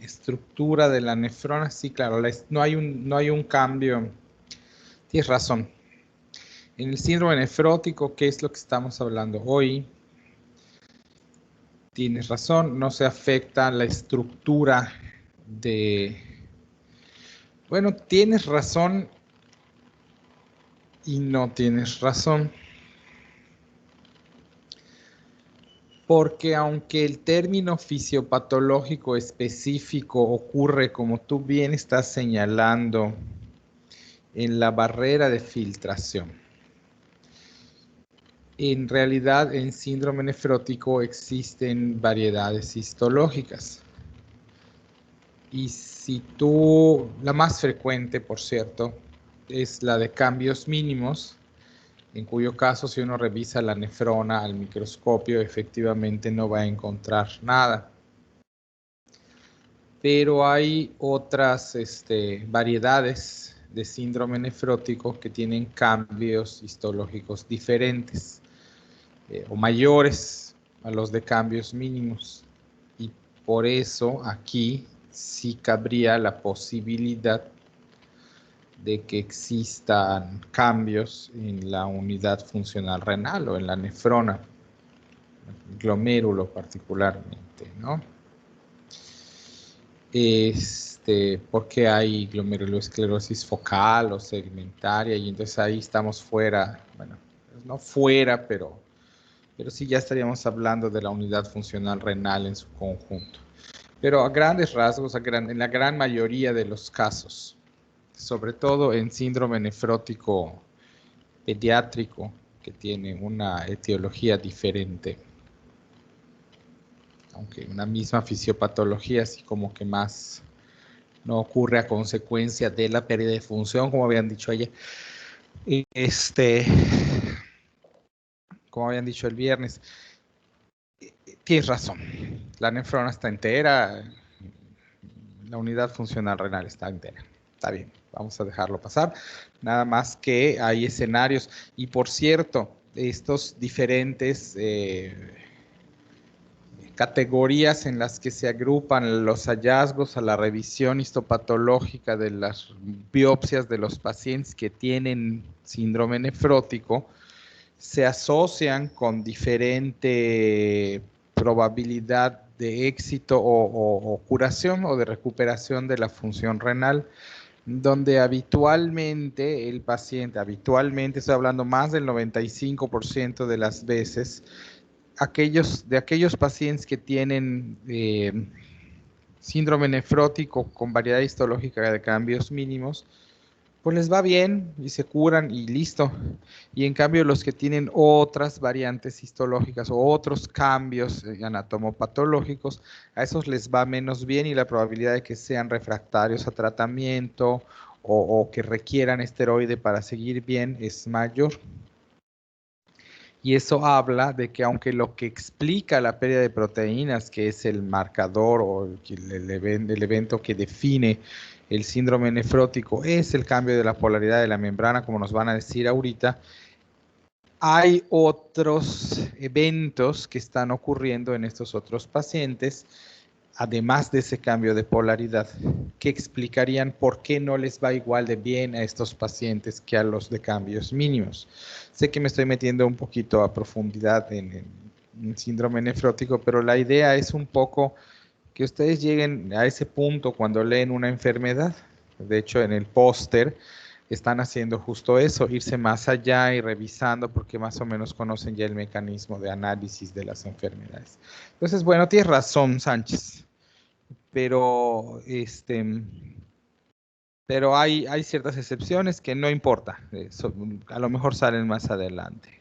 Estructura de la nefrona, sí, claro, no hay un cambio. Tienes razón. En el síndrome nefrótico, ¿qué es lo que estamos hablando hoy? Tienes razón, no se afecta la estructura de... Bueno, tienes razón y no tienes razón. Porque aunque el término fisiopatológico específico ocurre, como tú bien estás señalando, en la barrera de filtración, en realidad en síndrome nefrótico existen variedades histológicas. Y si tú, la más frecuente, por cierto, es la de cambios mínimos, en cuyo caso si uno revisa la nefrona al microscopio, efectivamente no va a encontrar nada. Pero hay otras variedades de síndrome nefrótico que tienen cambios histológicos diferentes o mayores a los de cambios mínimos. Y por eso aquí sí cabría la posibilidad de que existan cambios en la unidad funcional renal o en la nefrona, el glomérulo particularmente, ¿no? Porque hay glomerulosclerosis focal o segmentaria y entonces ahí estamos fuera, bueno, no fuera, pero sí ya estaríamos hablando de la unidad funcional renal en su conjunto. Pero a grandes rasgos, en la gran mayoría de los casos, sobre todo en síndrome nefrótico pediátrico, que tiene una etiología diferente, aunque una misma fisiopatología, así como que más no ocurre a consecuencia de la pérdida de función, como habían dicho ayer. Como habían dicho el viernes, tienes razón. La nefrona está entera, la unidad funcional renal está entera. Está bien, vamos a dejarlo pasar. Nada más que hay escenarios. Y por cierto, estos diferentes categorías en las que se agrupan los hallazgos a la revisión histopatológica de las biopsias de los pacientes que tienen síndrome nefrótico se asocian con diferente probabilidad de éxito o curación o de recuperación de la función renal, donde habitualmente el paciente, estoy hablando más del 95% de las veces, de aquellos pacientes que tienen síndrome nefrótico con variedad histológica de cambios mínimos, pues les va bien y se curan y listo. Y en cambio los que tienen otras variantes histológicas o otros cambios anatomopatológicos, a esos les va menos bien y la probabilidad de que sean refractarios a tratamiento o que requieran esteroide para seguir bien es mayor. Y eso habla de que aunque lo que explica la pérdida de proteínas, que es el marcador o el evento que define el síndrome nefrótico, es el cambio de la polaridad de la membrana, como nos van a decir ahorita, hay otros eventos que están ocurriendo en estos otros pacientes, además de ese cambio de polaridad, que explicarían por qué no les va igual de bien a estos pacientes que a los de cambios mínimos. Sé que me estoy metiendo un poquito a profundidad en síndrome nefrótico, pero la idea es un poco que ustedes lleguen a ese punto cuando leen una enfermedad. De hecho, en el póster están haciendo justo eso, irse más allá y revisando porque más o menos conocen ya el mecanismo de análisis de las enfermedades. Entonces, bueno, tienes razón, Sánchez, pero hay ciertas excepciones que no importa, a lo mejor salen más adelante.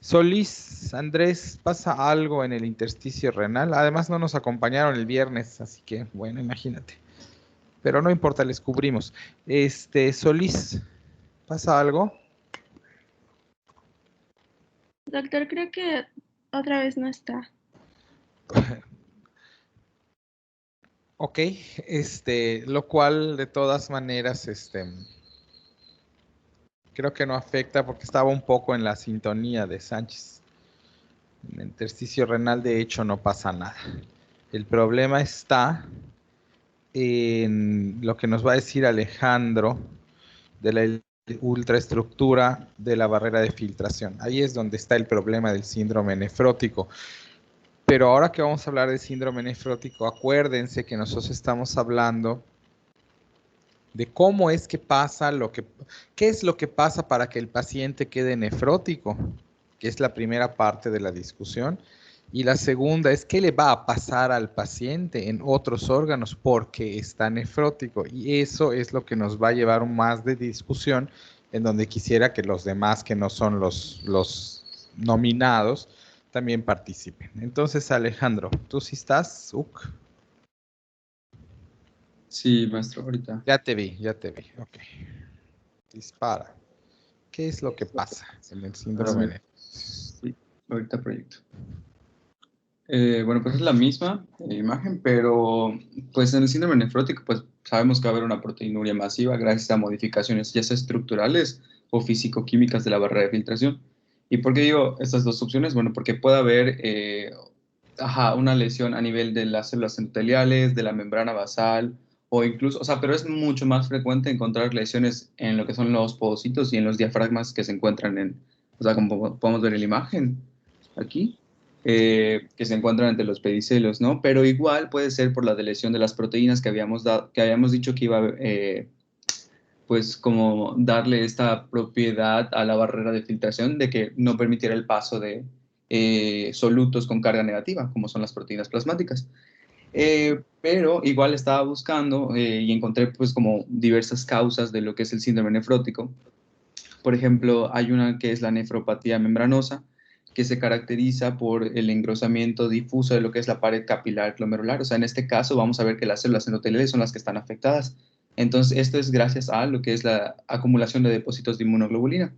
Solís, Andrés, ¿pasa algo en el intersticio renal? Además no nos acompañaron el viernes, así que bueno, imagínate. Pero no importa, les cubrimos. Solís, ¿pasa algo? Doctor, creo que otra vez no está. Ok, lo cual de todas maneras, creo que no afecta porque estaba un poco en la sintonía de Sánchez. En el intersticio renal, de hecho, no pasa nada. El problema está en lo que nos va a decir Alejandro de la ultraestructura de la barrera de filtración. Ahí es donde está el problema del síndrome nefrótico. Pero ahora que vamos a hablar de síndrome nefrótico, acuérdense que nosotros estamos hablando de cómo es que pasa qué es lo que pasa para que el paciente quede nefrótico, que es la primera parte de la discusión. Y la segunda es qué le va a pasar al paciente en otros órganos porque está nefrótico. Y eso es lo que nos va a llevar más de discusión, en donde quisiera que los demás que no son los nominados también participen. Entonces, Alejandro, ¿tú sí estás? Sí, maestro, ahorita. Ya te vi. Ok. Dispara. ¿Qué es lo que pasa en el síndrome nefrótico? Sí, ahorita proyecto. Bueno, pues es la misma imagen, pero pues en el síndrome nefrótico pues sabemos que va a haber una proteinuria masiva gracias a modificaciones ya sea estructurales o físico-químicas de la barrera de filtración. ¿Y por qué digo estas dos opciones? Bueno, porque puede haber una lesión a nivel de las células endoteliales, de la membrana basal, o incluso, o sea, pero es mucho más frecuente encontrar lesiones en lo que son los podocitos y en los diafragmas que se encuentran o sea, como podemos ver en la imagen aquí, que se encuentran entre los pedicelos, ¿no? Pero igual puede ser por la lesión de las proteínas que habíamos dicho que iba a pues como darle esta propiedad a la barrera de filtración de que no permitiera el paso de solutos con carga negativa, como son las proteínas plasmáticas. Pero igual estaba buscando y encontré pues como diversas causas de lo que es el síndrome nefrótico. Por ejemplo, hay una que es la nefropatía membranosa, que se caracteriza por el engrosamiento difuso de lo que es la pared capilar glomerular. O sea, en este caso vamos a ver que las células endoteliales son las que están afectadas. Entonces, esto es gracias a lo que es la acumulación de depósitos de inmunoglobulina.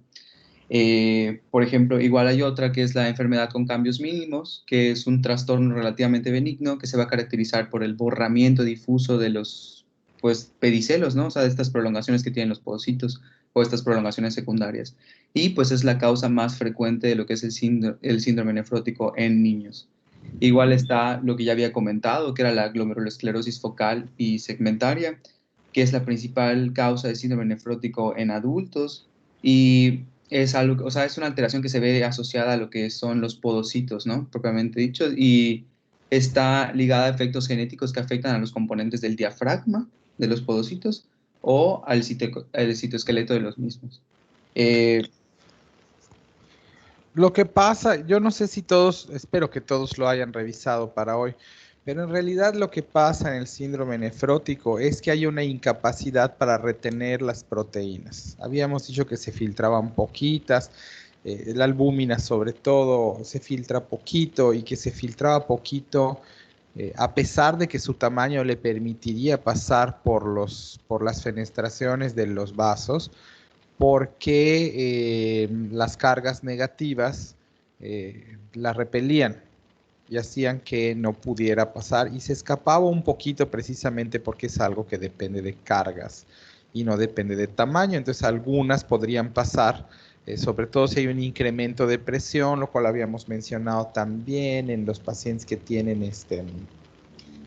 Por ejemplo, igual hay otra que es la enfermedad con cambios mínimos, que es un trastorno relativamente benigno que se va a caracterizar por el borramiento difuso de los pues, pedicelos, ¿no? O sea, de estas prolongaciones que tienen los podocitos o estas prolongaciones secundarias. Y pues es la causa más frecuente de lo que es el síndrome nefrótico en niños. Igual está lo que ya había comentado, que era la glomerulosclerosis focal y segmentaria, que es la principal causa de síndrome nefrótico en adultos y es algo, o sea, es una alteración que se ve asociada a lo que son los podocitos, ¿no? Propiamente dicho, y está ligada a efectos genéticos que afectan a los componentes del diafragma de los podocitos o al citoesqueleto de los mismos. Lo que pasa, yo no sé si todos, espero que todos lo hayan revisado para hoy, pero en realidad lo que pasa en el síndrome nefrótico es que hay una incapacidad para retener las proteínas. Habíamos dicho que se filtraban poquitas, la albúmina sobre todo se filtra poquito y que se filtraba poquito a pesar de que su tamaño le permitiría pasar por las fenestraciones de los vasos, porque las cargas negativas la repelían y hacían que no pudiera pasar y se escapaba un poquito precisamente porque es algo que depende de cargas y no depende de tamaño. Entonces algunas podrían pasar, sobre todo si hay un incremento de presión, lo cual habíamos mencionado también en los pacientes que tienen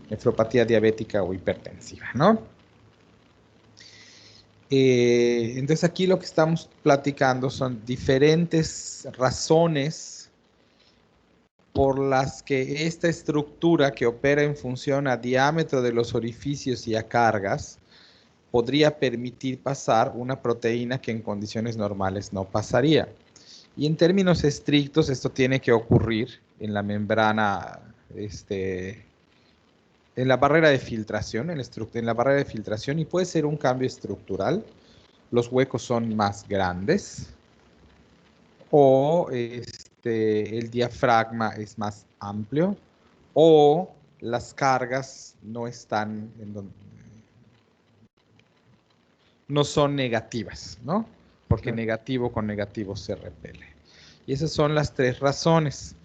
nefropatía diabética o hipertensiva, ¿no? Entonces aquí lo que estamos platicando son diferentes razones por las que esta estructura que opera en función a diámetro de los orificios y a cargas podría permitir pasar una proteína que en condiciones normales no pasaría. Y en términos estrictos esto tiene que ocurrir en la membrana, en la barrera de filtración, en la barrera de filtración, y puede ser un cambio estructural. Los huecos son más grandes o el diafragma es más amplio o las cargas no están no son negativas, ¿no? Porque Claro. negativo con negativo se repele. Y esas son las tres razones.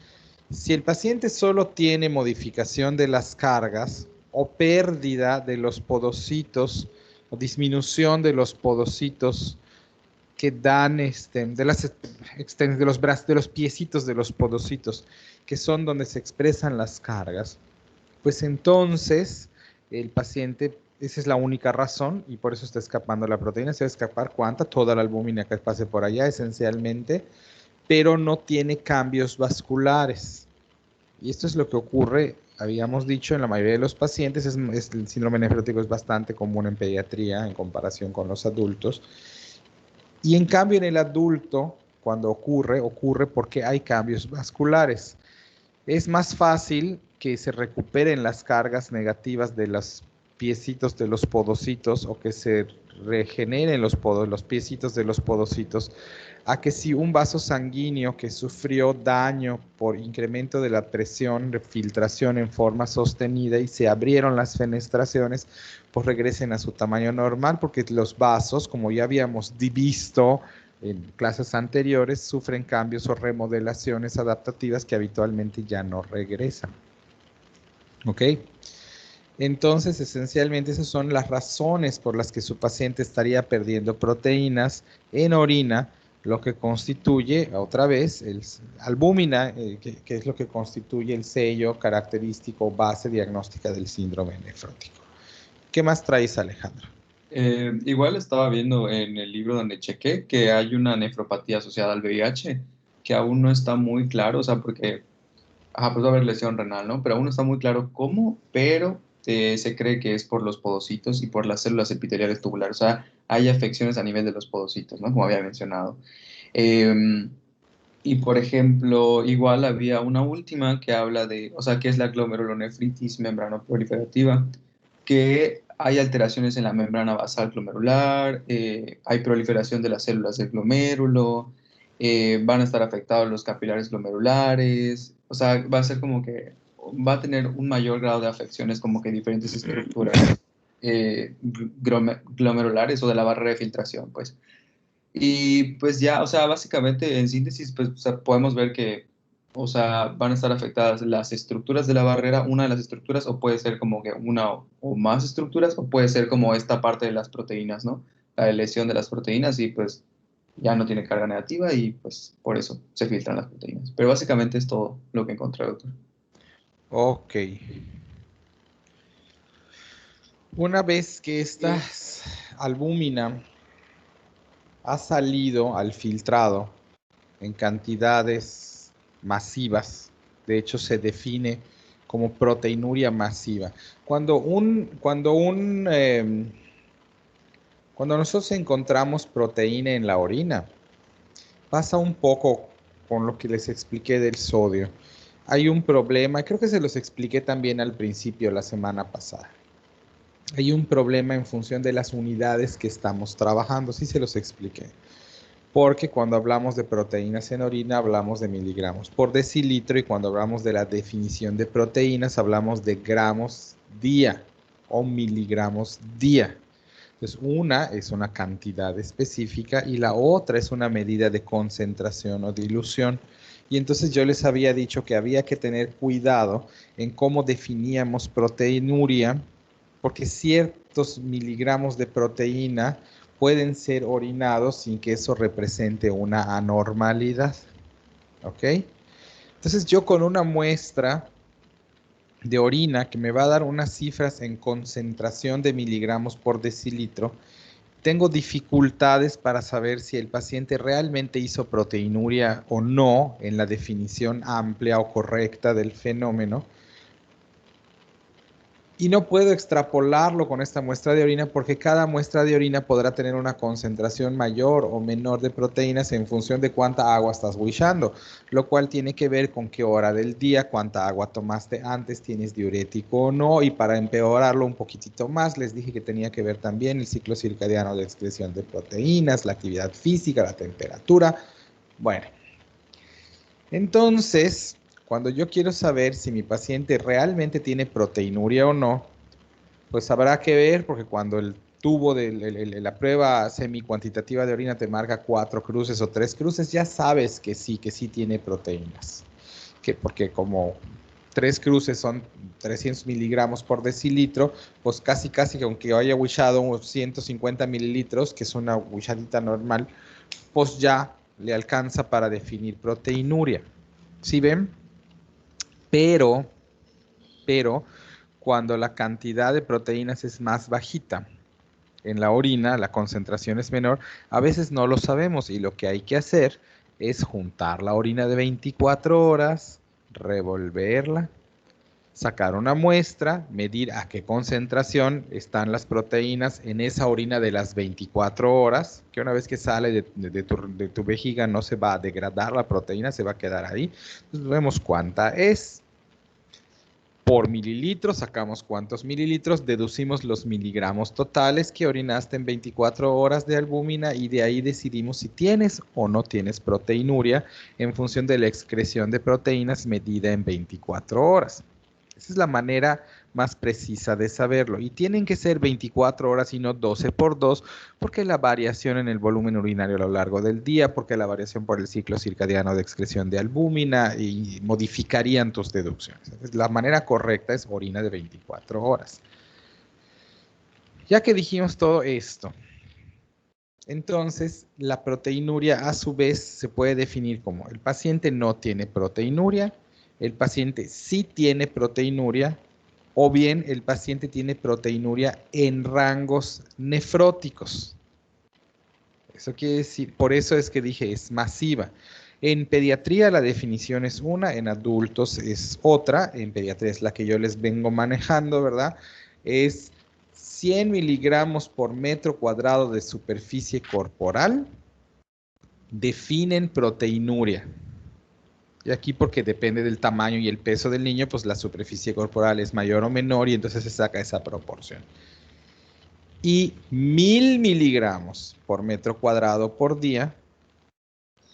Si el paciente solo tiene modificación de las cargas o pérdida de los podocitos o disminución de los podocitos que dan de los piecitos de los podocitos, que son donde se expresan las cargas, pues entonces el paciente, esa es la única razón y por eso está escapando la proteína. Se va a escapar cuánta, toda la albúmina que pase por allá esencialmente, pero no tiene cambios vasculares. Y esto es lo que ocurre, habíamos dicho, en la mayoría de los pacientes. El síndrome nefrótico es bastante común en pediatría en comparación con los adultos. Y en cambio en el adulto, cuando ocurre porque hay cambios vasculares. Es más fácil que se recuperen las cargas negativas de los piecitos de los podocitos o que se regeneren los piecitos de los podocitos, a que si un vaso sanguíneo que sufrió daño por incremento de la presión de filtración en forma sostenida y se abrieron las fenestraciones, pues regresen a su tamaño normal, porque los vasos, como ya habíamos visto en clases anteriores, sufren cambios o remodelaciones adaptativas que habitualmente ya no regresan. ¿Ok? Entonces, esencialmente esas son las razones por las que su paciente estaría perdiendo proteínas en orina, lo que constituye, otra vez, el albúmina, que es lo que constituye el sello característico base diagnóstica del síndrome nefrótico. ¿Qué más traes, Alejandro? Igual estaba viendo en el libro donde chequé que hay una nefropatía asociada al VIH, que aún no está muy claro, o sea, porque, pues va a haber lesión renal, ¿no? Pero aún no está muy claro cómo, pero se cree que es por los podocitos y por las células epiteliales tubulares, o sea, hay afecciones a nivel de los podocitos, ¿no? Como había mencionado. Eh, y por ejemplo, igual había una última que habla de, o sea, que es la glomerulonefritis membranoproliferativa, que hay alteraciones en la membrana basal glomerular, hay proliferación de las células del glomérulo, van a estar afectados los capilares glomerulares, o sea, va a ser como que va a tener un mayor grado de afecciones como que diferentes estructuras glomerulares o de la barrera de filtración, pues. Y pues ya, o sea, básicamente en síntesis, pues o sea, podemos ver que, o sea, van a estar afectadas las estructuras de la barrera, una de las estructuras, o puede ser como que una o más estructuras, o puede ser como esta parte de las proteínas, ¿no? La lesión de las proteínas y pues ya no tiene carga negativa y pues por eso se filtran las proteínas. Pero básicamente es todo lo que encontré, doctor. Ok. Una vez que esta albúmina ha salido al filtrado en cantidades masivas, de hecho se define como proteinuria masiva. Cuando nosotros encontramos proteína en la orina, pasa un poco con lo que les expliqué del sodio. Hay un problema, creo que se los expliqué también al principio la semana pasada. Hay un problema en función de las unidades que estamos trabajando, sí se los expliqué. Porque cuando hablamos de proteínas en orina hablamos de miligramos por decilitro y cuando hablamos de la definición de proteínas hablamos de gramos día o miligramos día. Entonces una es una cantidad específica y la otra es una medida de concentración o dilución. Y entonces yo les había dicho que había que tener cuidado en cómo definíamos proteinuria, porque ciertos miligramos de proteína pueden ser orinados sin que eso represente una anormalidad. ¿Ok? Entonces yo con una muestra de orina que me va a dar unas cifras en concentración de miligramos por decilitro, tengo dificultades para saber si el paciente realmente hizo proteinuria o no en la definición amplia o correcta del fenómeno. Y no puedo extrapolarlo con esta muestra de orina porque cada muestra de orina podrá tener una concentración mayor o menor de proteínas en función de cuánta agua estás wishando, lo cual tiene que ver con qué hora del día, cuánta agua tomaste antes, tienes diurético o no, y para empeorarlo un poquitito más, les dije que tenía que ver también el ciclo circadiano de excreción de proteínas, la actividad física, la temperatura. Bueno, entonces, cuando yo quiero saber si mi paciente realmente tiene proteinuria o no, pues habrá que ver, porque cuando el tubo de la prueba semicuantitativa de orina te marca 4 cruces o 3 cruces, ya sabes que sí tiene proteínas. Porque como 3 cruces son 300 miligramos por decilitro, pues casi que aunque haya wishado unos 150 mililitros, que es una wishadita normal, pues ya le alcanza para definir proteinuria. ¿Sí ven? Pero cuando la cantidad de proteínas es más bajita en la orina, la concentración es menor, a veces no lo sabemos y lo que hay que hacer es juntar la orina de 24 horas, revolverla, sacar una muestra, medir a qué concentración están las proteínas en esa orina de las 24 horas, que una vez que sale de tu vejiga no se va a degradar la proteína, se va a quedar ahí. Entonces vemos cuánta es. Por mililitro sacamos cuántos mililitros, deducimos los miligramos totales que orinaste en 24 horas de albúmina y de ahí decidimos si tienes o no tienes proteinuria en función de la excreción de proteínas medida en 24 horas. Esa es la manera más precisa de saberlo. Y tienen que ser 24 horas y no 12 por 2, porque la variación en el volumen urinario a lo largo del día, porque la variación por el ciclo circadiano de excreción de albúmina y modificarían tus deducciones. Entonces, la manera correcta es orina de 24 horas. Ya que dijimos todo esto, entonces la proteinuria a su vez se puede definir como el paciente no tiene proteinuria, el paciente sí tiene proteinuria, o bien el paciente tiene proteinuria en rangos nefróticos. Eso quiere decir, por eso es que dije es masiva. En pediatría la definición es una, en adultos es otra, en pediatría es la que yo les vengo manejando, ¿verdad? Es 100 miligramos por metro cuadrado de superficie corporal, definen proteinuria. Y aquí porque depende del tamaño y el peso del niño, pues la superficie corporal es mayor o menor y entonces se saca esa proporción. Y 1000 miligramos por metro cuadrado por día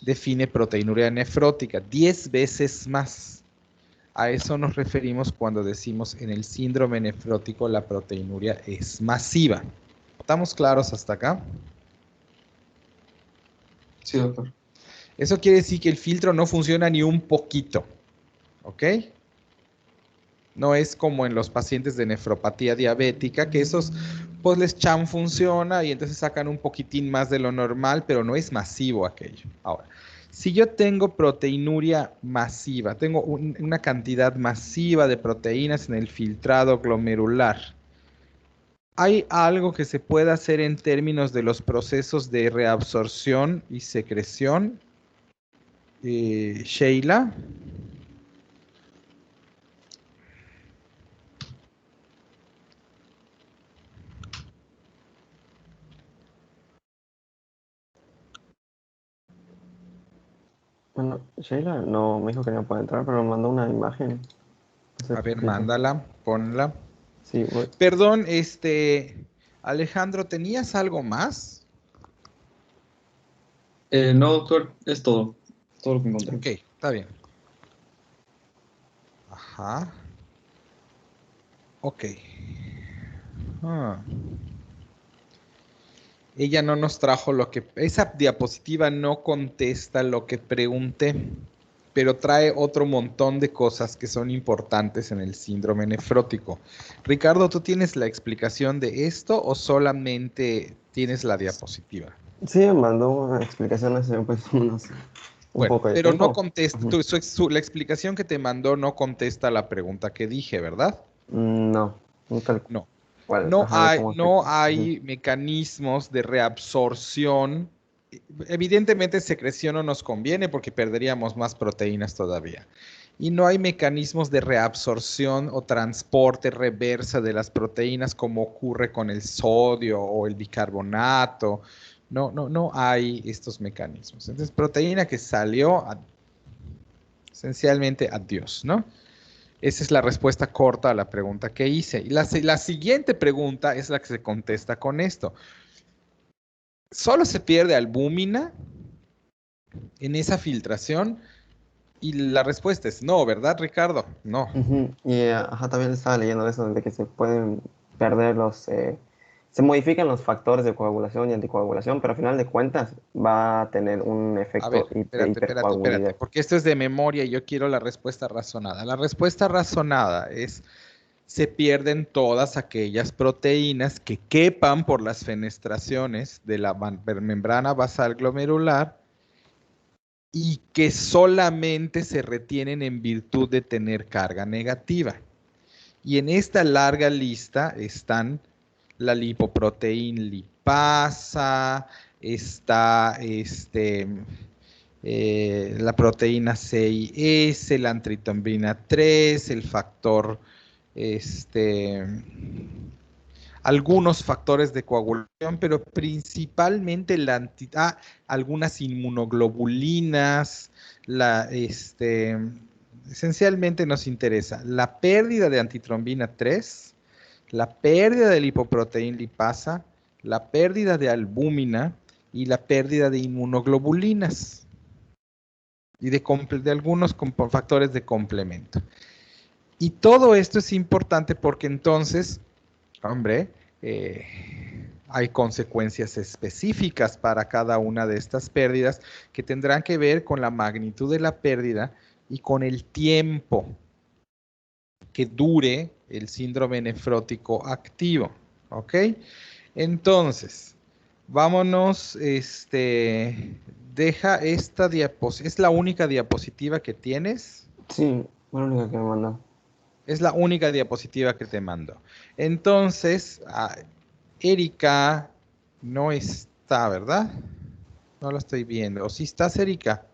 define proteinuria nefrótica, 10 veces más. A eso nos referimos cuando decimos en el síndrome nefrótico la proteinuria es masiva. ¿Estamos claros hasta acá? Sí, doctor. Eso quiere decir que el filtro no funciona ni un poquito, ¿ok? No es como en los pacientes de nefropatía diabética, que esos, pues les funciona y entonces sacan un poquitín más de lo normal, pero no es masivo aquello. Ahora, si yo tengo proteinuria masiva, tengo una cantidad masiva de proteínas en el filtrado glomerular, ¿hay algo que se pueda hacer en términos de los procesos de reabsorción y secreción? Sheila. Bueno, Sheila no me dijo que no puede entrar, pero me mandó una imagen. No sé A ver, qué- mándala, ponla. Sí, Perdón, Alejandro, ¿tenías algo más? No, doctor, es todo. Todo lo que encontré. Ok, está bien. Ajá. Ok. Ah. Ella no nos trajo lo que... Esa diapositiva no contesta lo que pregunté, pero trae otro montón de cosas que son importantes en el síndrome nefrótico. Ricardo, ¿tú tienes la explicación de esto o solamente tienes la diapositiva? sí, me mandó una explicación hace pues, un Bueno, poco de pero no tiempo. contesta, la explicación que te mandó no contesta la pregunta que dije, ¿verdad? No, tal No. cual, No ajá, de hay, cómo no afecta. hay mecanismos de reabsorción. Evidentemente secreción no nos conviene porque perderíamos más proteínas todavía. Y no hay mecanismos de reabsorción o transporte reversa de las proteínas como ocurre con el sodio o el bicarbonato. No hay estos mecanismos. Entonces, proteína que salió, esencialmente adiós, ¿no? Esa es la respuesta corta a la pregunta que hice. Y la siguiente pregunta es la que se contesta con esto. ¿Solo se pierde albúmina en esa filtración? Y la respuesta es no, ¿verdad, Ricardo? No. Ujú. Y ajá, también estaba leyendo eso de que se pueden perder se modifican los factores de coagulación y anticoagulación, pero al final de cuentas va a tener un A ver, efecto espérate, hipercoagulidad. porque esto es de memoria y yo quiero la respuesta razonada. La respuesta razonada es se pierden todas aquellas proteínas que quepan por las fenestraciones de la membrana basal glomerular y que solamente se retienen en virtud de tener carga negativa. Y en esta larga lista están la lipoproteína lipasa, está la proteína 6S, la antritombina 3, el factor, algunos factores de coagulación, pero principalmente algunas inmunoglobulinas, esencialmente nos interesa la pérdida de antitrombina 3, la pérdida de lipoproteína lipasa, la pérdida de albúmina y la pérdida de inmunoglobulinas y de algunos factores de complemento. Y todo esto es importante porque entonces, hombre, hay consecuencias específicas para cada una de estas pérdidas que tendrán que ver con la magnitud de la pérdida y con el tiempo que dure el síndrome nefrótico activo, ¿ok? Entonces, vámonos, deja esta diapositiva, ¿es la única diapositiva que tienes? Sí, fue la única que me mandó. Es la única diapositiva que te mando. Entonces, Erika no está, ¿verdad? No la estoy viendo. ¿O sí estás, Erika?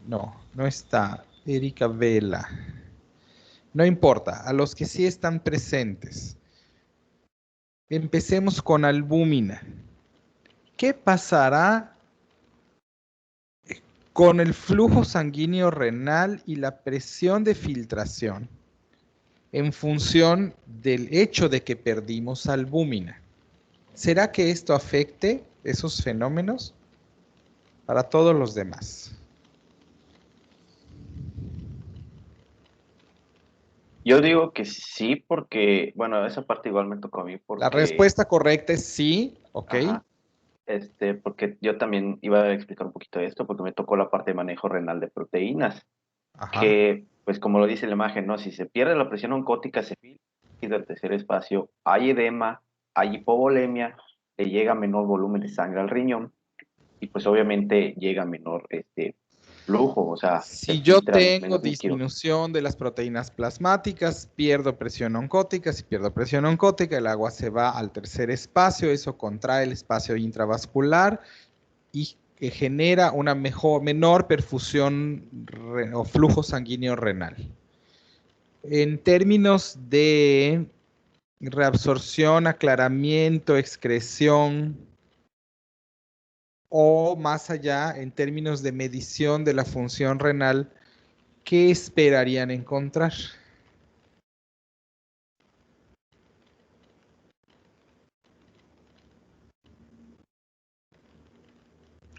No, no está. Erika Vela. No importa, a los que sí están presentes. Empecemos con albúmina. ¿Qué pasará con el flujo sanguíneo renal y la presión de filtración en función del hecho de que perdimos albúmina? ¿Será que esto afecte esos fenómenos para todos los demás? Yo digo que sí, porque, bueno, esa parte igual me tocó a mí, La porque, respuesta correcta es sí, ¿ok? ajá, porque yo también iba a explicar un poquito de esto, porque me tocó la parte de manejo renal de proteínas, Ajá. que, pues como lo dice la imagen, ¿no? Si se pierde la presión oncótica, se filtra el tercer espacio, hay edema, hay hipovolemia, le llega menor volumen de sangre al riñón, y pues obviamente llega menor flujo, o sea, se Si yo filtran tengo menos líquidos. disminución de las proteínas plasmáticas, pierdo presión oncótica. Si pierdo presión oncótica, el agua se va al tercer espacio, eso contrae el espacio intravascular y que genera una menor perfusión o flujo sanguíneo renal. En términos de reabsorción, aclaramiento, excreción, o más allá, en términos de medición de la función renal, ¿qué esperarían encontrar?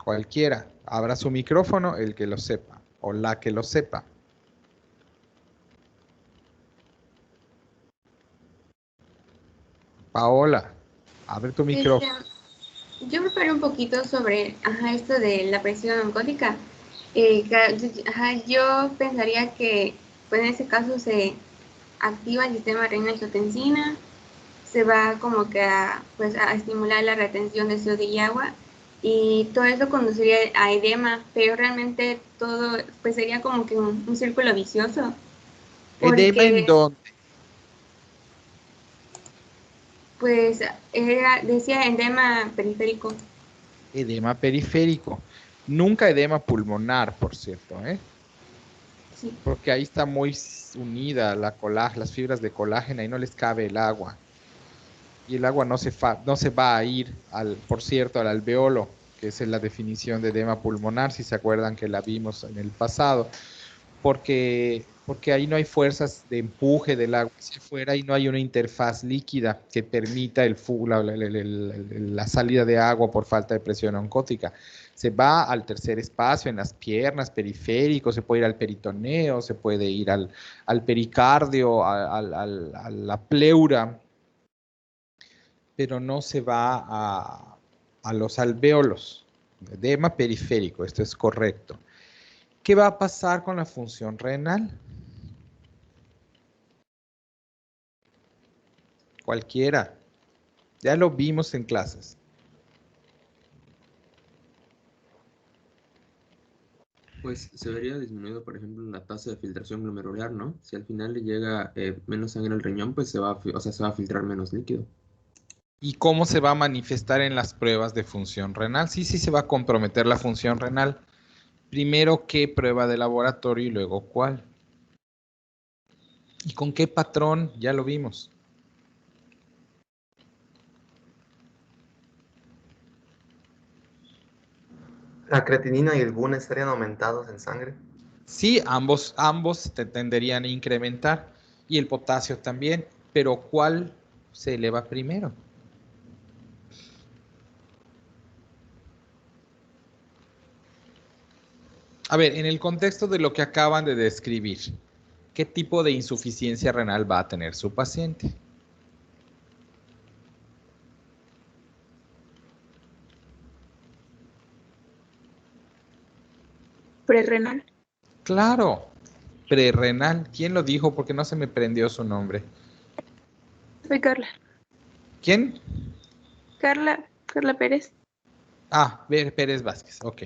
Cualquiera. Abra su micrófono, el que lo sepa, o la que lo sepa. Paola, abre tu micrófono. Yo preparé un poquito sobre esto de la presión oncótica. Yo pensaría que pues, en ese caso se activa el sistema renina-angiotensina, se va como que a estimular la retención de sodio y agua, y todo eso conduciría a edema, pero realmente todo pues sería como que un círculo vicioso. ¿Edema en Porque dónde? pues decía edema periférico. Edema periférico. Nunca edema pulmonar, por cierto, ¿eh? Sí. Porque ahí está muy unida las fibras de colágeno y no les cabe el agua. Y el agua no se va a ir, por cierto, al alveolo, que es la definición de edema pulmonar, si se acuerdan que la vimos en el pasado, porque ahí no hay fuerzas de empuje del agua hacia afuera y no hay una interfaz líquida que permita la salida de agua por falta de presión oncótica. Se va al tercer espacio, en las piernas, periférico, se puede ir al peritoneo, se puede ir al pericardio, a la pleura, pero no se va a los alvéolos. Edema periférico, esto es correcto. ¿Qué va a pasar con la función renal? Cualquiera. Ya lo vimos en clases. Pues se vería disminuido, por ejemplo, la tasa de filtración glomerular, ¿no? Si al final le llega menos sangre al riñón, pues se va a filtrar menos líquido. ¿Y cómo se va a manifestar en las pruebas de función renal? Sí, sí se va a comprometer la función renal. Primero, ¿qué prueba de laboratorio y luego cuál? ¿Y con qué patrón? Ya lo vimos. La creatinina y el BUN estarían aumentados en sangre. Sí, ambos tenderían a incrementar y el potasio también, pero ¿cuál se eleva primero? A ver, en el contexto de lo que acaban de describir, ¿qué tipo de insuficiencia renal va a tener su paciente? Prerrenal. Claro, prerrenal. ¿Quién lo dijo? Porque no se me prendió su nombre. Soy Carla. ¿Quién? Carla Pérez. Ah, Pérez Vázquez. Ok,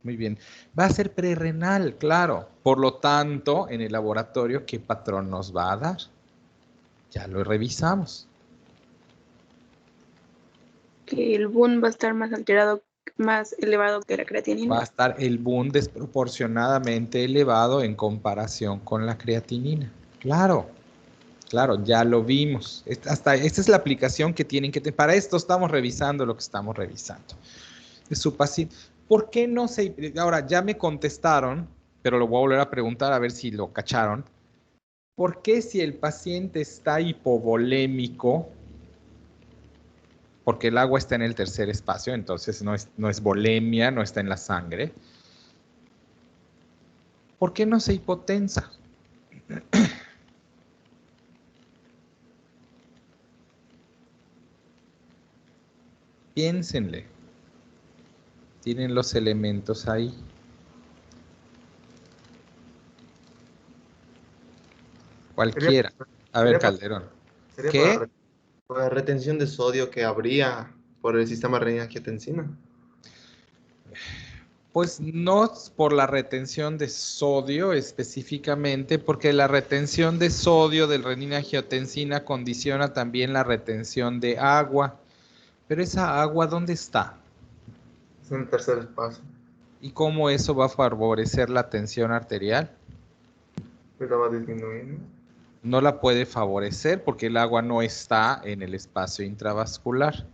muy bien. Va a ser prerrenal, claro. Por lo tanto, en el laboratorio, ¿qué patrón nos va a dar? Ya lo revisamos. Que el BUN va a estar más alterado, más elevado que la creatinina. Va a estar el BUN desproporcionadamente elevado en comparación con la creatinina. Claro, claro, ya lo vimos. Esta es la aplicación que tienen que tener. Para esto estamos revisando lo que estamos revisando. De su paciente. ¿Por qué no se...? Ahora, ya me contestaron, pero lo voy a volver a preguntar a ver si lo cacharon. ¿Por qué si el paciente está hipovolémico, porque el agua está en el tercer espacio, entonces no es volemia, no está en la sangre, ¿por qué no se hipotensa? Piénsenle. Tienen los elementos ahí. Cualquiera. A ver, Calderón. Sería ¿Qué? por la retención de sodio que habría por el sistema renina-angiotensina. Pues no por la retención de sodio específicamente, porque la retención de sodio del renina-angiotensina condiciona también la retención de agua. Pero esa agua, ¿dónde está? Es en el tercer espacio. ¿Y cómo eso va a favorecer la tensión arterial? Pues la va a disminuir. No la puede favorecer porque el agua no está en el espacio intravascular.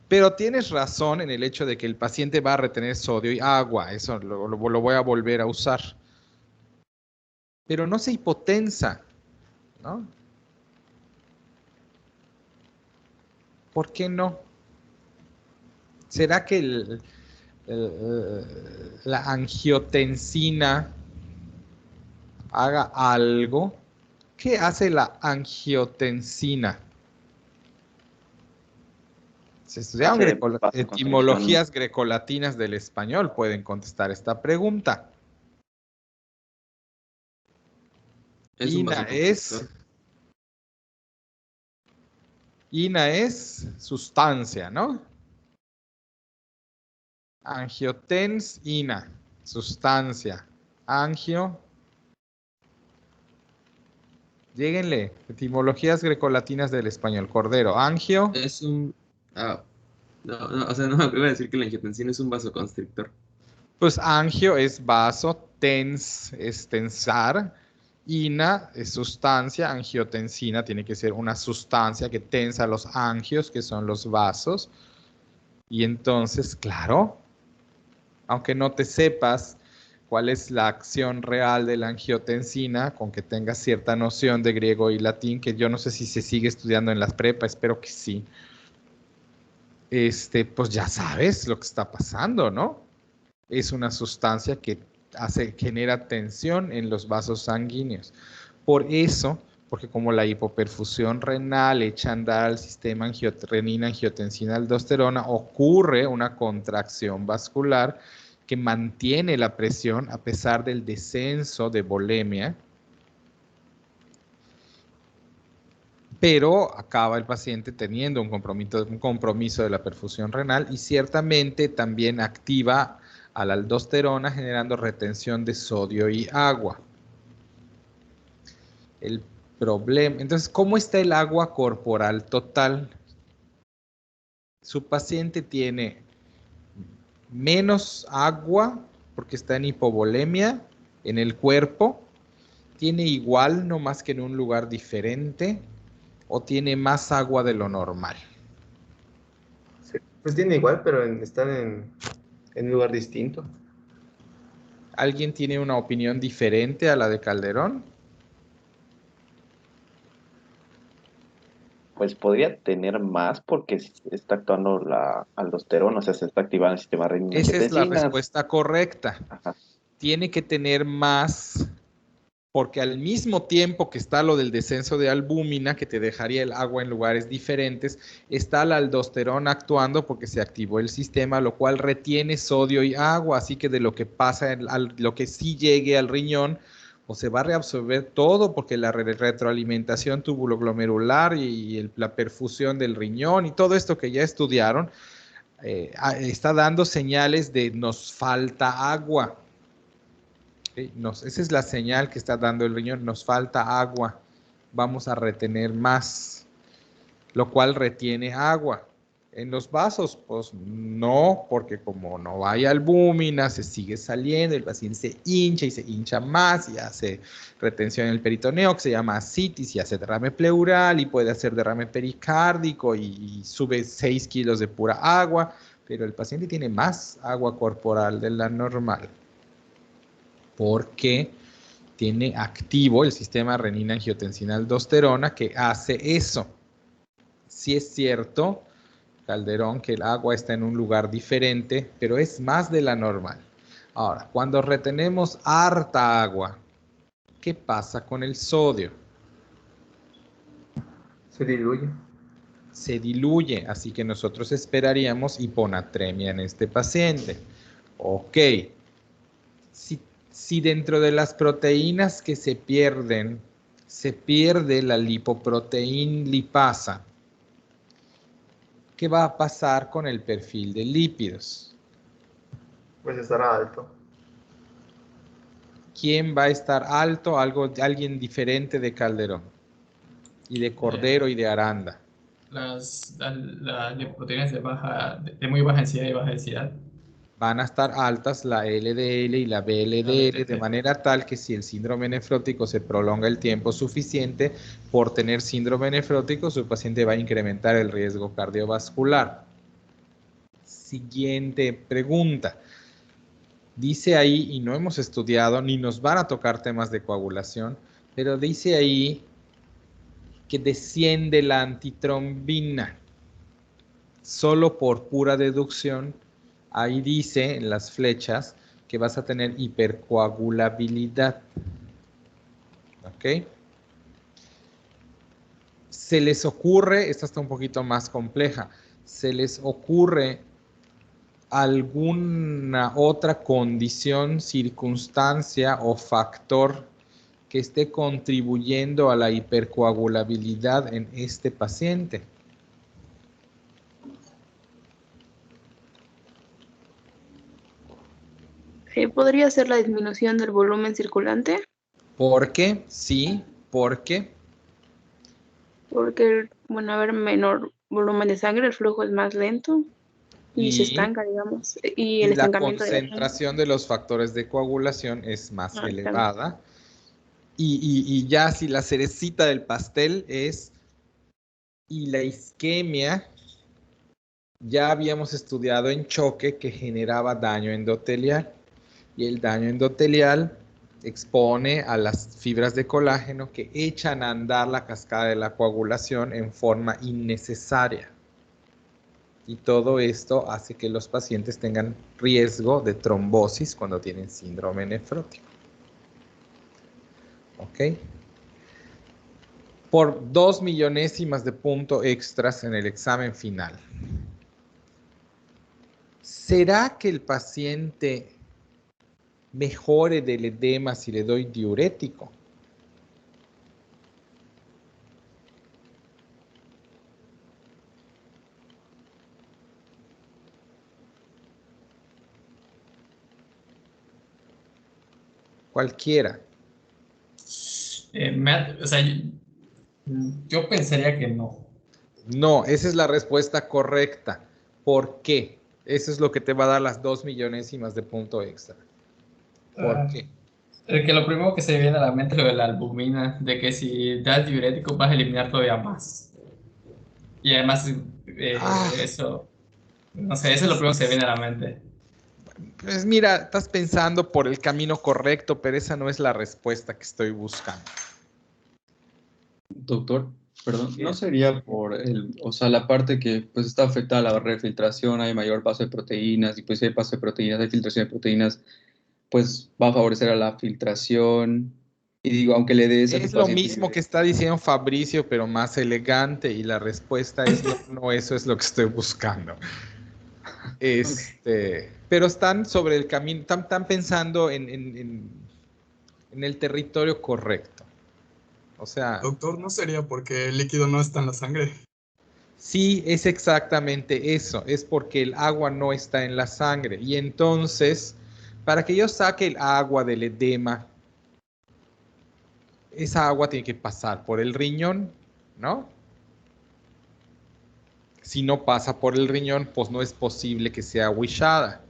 Pero tienes razón en el hecho de que el paciente va a retener sodio y agua. Eso lo voy a volver a usar. Pero no se hipotensa, ¿no? ¿Por qué no? ¿Será que la angiotensina haga algo? ¿Qué hace la angiotensina? Si estudiaron etimologías grecolatinas del español, pueden contestar esta pregunta. Ina es sustancia, ¿no? Angiotens, ina, sustancia. Angio. Lléguenle, etimologías grecolatinas del español. Cordero, angio. Es un... no, o sea, no, iba a decir que la angiotensina es un vasoconstrictor. Pues angio es vaso, tens es tensar, ina es sustancia, angiotensina tiene que ser una sustancia que tensa los angios, que son los vasos. Y entonces, claro, aunque no te sepas cuál es la acción real de la angiotensina, con que tengas cierta noción de griego y latín, que yo no sé si se sigue estudiando en las prepas, espero que sí. Pues ya sabes lo que está pasando, ¿no? Es una sustancia que genera tensión en los vasos sanguíneos. Por eso, porque como la hipoperfusión renal echa a andar al sistema renina, angiotensina, aldosterona, ocurre una contracción vascular que mantiene la presión a pesar del descenso de volemia. pero acaba el paciente teniendo un compromiso de la perfusión renal y ciertamente también activa a la aldosterona generando retención de sodio y agua. El problema, entonces, ¿cómo está el agua corporal total? Su paciente tiene menos agua porque está en hipovolemia en el cuerpo, tiene igual, no más que en un lugar diferente, o tiene más agua de lo normal. Sí, pues tiene igual, pero están en un lugar distinto. ¿Alguien tiene una opinión diferente a la de Calderón? Pues podría tener más porque está actuando la aldosterona, o sea, se está activando el sistema Esa es la renina-angiotensina. respuesta correcta. Ajá. Tiene que tener más, porque al mismo tiempo que está lo del descenso de albúmina, que te dejaría el agua en lugares diferentes, está la aldosterona actuando porque se activó el sistema, lo cual retiene sodio y agua, así que de lo que pasa, lo que sí llegue al riñón, o se va a reabsorber todo, porque la retroalimentación tubuloglomerular y la perfusión del riñón y todo esto que ya estudiaron, está dando señales de nos falta agua. ¿Sí? Esa es la señal que está dando el riñón, nos falta agua, vamos a retener más, lo cual retiene agua. En los vasos, pues no, porque como no hay albúmina, se sigue saliendo, el paciente se hincha y se hincha más y hace retención en el peritoneo, que se llama ascitis, y hace derrame pleural y puede hacer derrame pericárdico y sube 6 kilos de pura agua, pero el paciente tiene más agua corporal de la normal, porque tiene activo el sistema renina-angiotensina-aldosterona que hace eso. Sí es cierto, Calderón, que el agua está en un lugar diferente, pero es más de la normal. Ahora, cuando retenemos harta agua, ¿qué pasa con el sodio? Se diluye. Se diluye, así que nosotros esperaríamos hiponatremia en este paciente. Ok, si dentro de las proteínas que se pierden, se pierde la lipoproteína lipasa, ¿qué va a pasar con el perfil de lípidos? Pues estará alto. ¿Quién va a estar alto? Alguien diferente de Calderón y de Cordero y de Aranda. Las lipoproteínas de muy baja densidad y baja densidad. Van a estar altas la LDL y la BLDL de manera tal que si el síndrome nefrótico se prolonga el tiempo suficiente, por tener síndrome nefrótico, su paciente va a incrementar el riesgo cardiovascular. Siguiente pregunta. Dice ahí, y no hemos estudiado, ni nos van a tocar temas de coagulación, pero dice ahí que desciende la antitrombina. Solo por pura deducción, ahí dice en las flechas que vas a tener hipercoagulabilidad. ¿Ok? Se les ocurre, esta está un poquito más compleja, se les ocurre alguna otra condición, circunstancia o factor que esté contribuyendo a la hipercoagulabilidad en este paciente. ¿Podría ser la disminución del volumen circulante? ¿Por qué? Sí, ¿por qué? Porque, bueno, a ver, menor volumen de sangre, el flujo es más lento y se estanca, digamos. Y el la estancamiento de la concentración de los factores de coagulación es más también. elevada. Y ya si la cerecita del pastel es, y la isquemia, ya habíamos estudiado en choque que generaba daño endotelial. Y el daño endotelial expone a las fibras de colágeno que echan a andar la cascada de la coagulación en forma innecesaria. Y todo esto hace que los pacientes tengan riesgo de trombosis cuando tienen síndrome nefrótico. ¿Ok? Por 2 millonésimas de punto extras en el examen final. ¿Será que el paciente mejore del edema si le doy diurético? Cualquiera. O sea, yo pensaría que no. No, esa es la respuesta correcta. ¿Por qué? Eso es lo que te va a dar las 2 millonésimas de punto extra. ¿Por qué? Que lo primero que se viene a la mente es lo de la albumina, de que si das diurético vas a eliminar todavía más. Y además, eso, no sé, eso es lo primero que se viene a la mente. Pues mira, estás pensando por el camino correcto, pero esa no es la respuesta que estoy buscando. Doctor, perdón, ¿no sería por la parte que pues está afectada a la barrera de filtración, hay mayor paso de proteínas, y pues si hay paso de proteínas, hay filtración de proteínas, pues va a favorecer a la filtración? Y digo, aunque le des a tu Es lo paciente... mismo que está diciendo Fabricio, pero más elegante, y la respuesta es no, eso es lo que estoy buscando. Pero están sobre el camino, están pensando en el territorio correcto. O sea, Doctor, ¿no sería porque el líquido no está en la sangre? sí, es exactamente eso, es porque el agua no está en la sangre. Y entonces, para que yo saque el agua del edema, esa agua tiene que pasar por el riñón, ¿no? Si no pasa por el riñón, pues no es posible que sea ahuishada.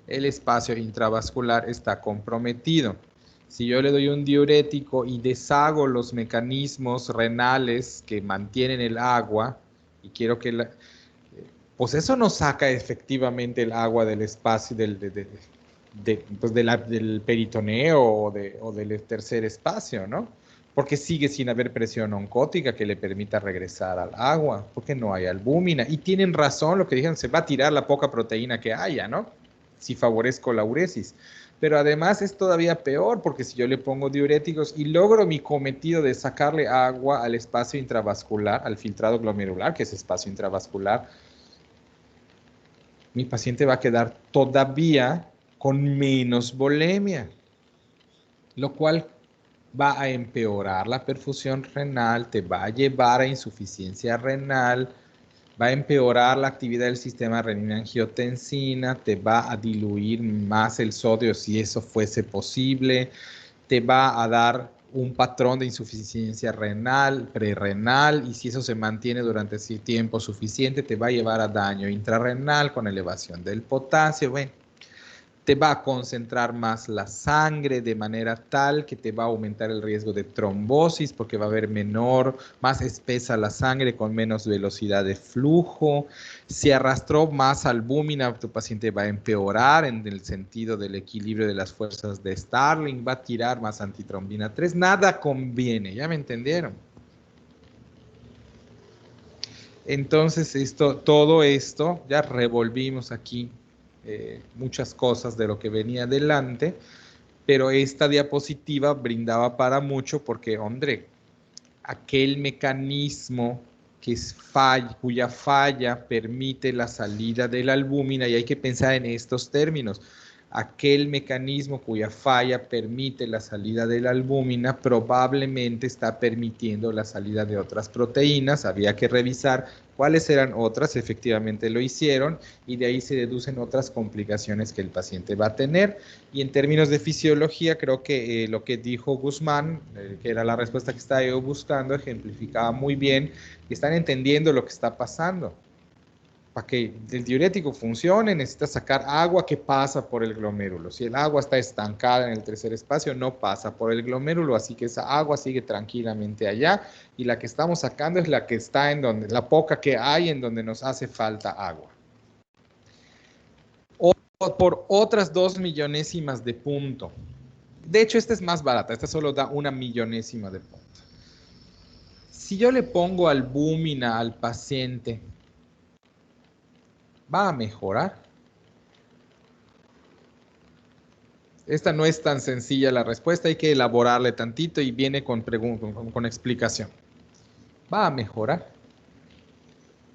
El espacio intravascular está comprometido. Si yo le doy un diurético y deshago los mecanismos renales que mantienen el agua, y quiero que pues eso no saca efectivamente el agua del espacio del peritoneo o del tercer espacio, ¿no? Porque sigue sin haber presión oncótica que le permita regresar al agua, porque no hay albúmina. Y tienen razón lo que dijeron, se va a tirar la poca proteína que haya, ¿no? Si favorezco la uresis. Pero además es todavía peor, porque si yo le pongo diuréticos y logro mi cometido de sacarle agua al espacio intravascular, al filtrado glomerular, que es espacio intravascular, mi paciente va a quedar todavía con menos volemia, lo cual va a empeorar la perfusión renal, te va a llevar a insuficiencia renal, va a empeorar la actividad del sistema renina-angiotensina, te va a diluir más el sodio si eso fuese posible, te va a dar un patrón de insuficiencia renal, prerrenal, y si eso se mantiene durante ese tiempo suficiente, te va a llevar a daño intrarrenal con elevación del potasio. Bueno, te va a concentrar más la sangre de manera tal que te va a aumentar el riesgo de trombosis porque va a haber más espesa la sangre con menos velocidad de flujo. Si arrastró más albúmina, tu paciente va a empeorar en el sentido del equilibrio de las fuerzas de Starling, va a tirar más antitrombina 3. Nada conviene, ¿ya me entendieron? Entonces, todo esto, ya revolvimos aquí muchas cosas de lo que venía adelante, pero esta diapositiva brindaba para mucho porque, hombre, aquel mecanismo que es cuya falla permite la salida de la albúmina, y hay que pensar en estos términos, aquel mecanismo cuya falla permite la salida de la albúmina probablemente está permitiendo la salida de otras proteínas. Había que revisar cuáles eran otras, efectivamente lo hicieron, y de ahí se deducen otras complicaciones que el paciente va a tener. Y en términos de fisiología, creo que lo que dijo Guzmán, que era la respuesta que estaba yo buscando, ejemplificaba muy bien que están entendiendo lo que está pasando. Para que el diurético funcione, necesita sacar agua que pasa por el glomérulo. Si el agua está estancada en el tercer espacio, no pasa por el glomérulo, así que esa agua sigue tranquilamente allá, y la que estamos sacando es la que está la poca que hay en donde nos hace falta agua. Por otras 2 millonésimas de punto. De hecho, esta es más barata, esta solo da 1 millonésima de punto. Si yo le pongo albúmina al paciente, ¿va a mejorar? Esta no es tan sencilla la respuesta, hay que elaborarle tantito y viene con explicación. ¿Va a mejorar?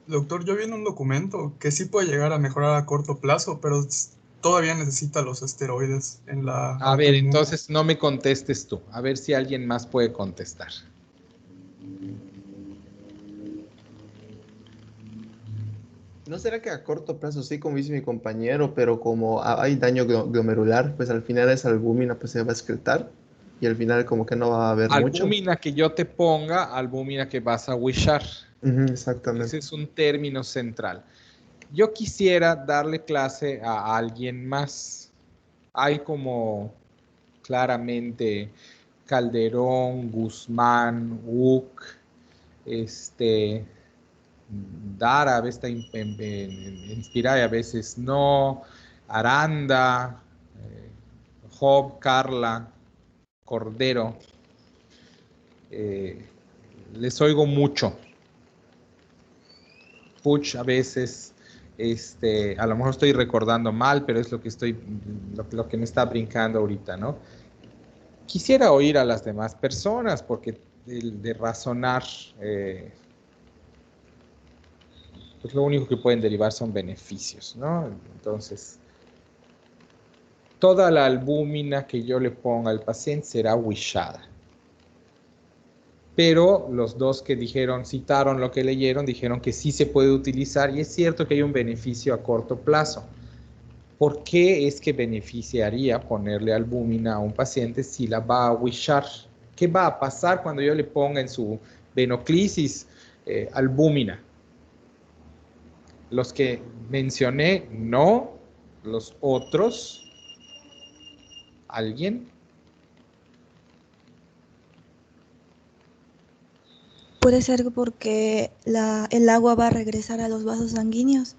Doctor, yo vi en un documento que sí puede llegar a mejorar a corto plazo, pero todavía necesita los esteroides en la... A ver, entonces no me contestes tú. A ver si alguien más puede contestar. ¿No será que a corto plazo sí, como dice mi compañero, pero como hay daño glomerular, pues al final esa albúmina pues se va a excretar y al final como que no va a haber mucho? Albúmina que yo te ponga, albúmina que vas a wishar. Ujú, Ese exactamente. es un término central. Yo quisiera darle clase a alguien más. Hay como claramente Calderón, Guzmán, Uc, Dara a veces está inspirada y a veces no, Aranda, Job, Carla, Cordero. Les oigo mucho. Puch a veces, a lo mejor estoy recordando mal, pero es lo que lo que me está brincando ahorita, ¿no? Quisiera oír a las demás personas, porque de razonar, pues lo único que pueden derivar son beneficios, ¿no? Entonces, toda la albúmina que yo le ponga al paciente será wishada. Pero los dos que citaron lo que leyeron, dijeron que sí se puede utilizar y es cierto que hay un beneficio a corto plazo. ¿Por qué es que beneficiaría ponerle albúmina a un paciente si la va a wishar? ¿Qué va a pasar cuando yo le ponga en su venoclisis albúmina? Los que mencioné, no. Los otros, ¿alguien? Puede ser porque el agua va a regresar a los vasos sanguíneos.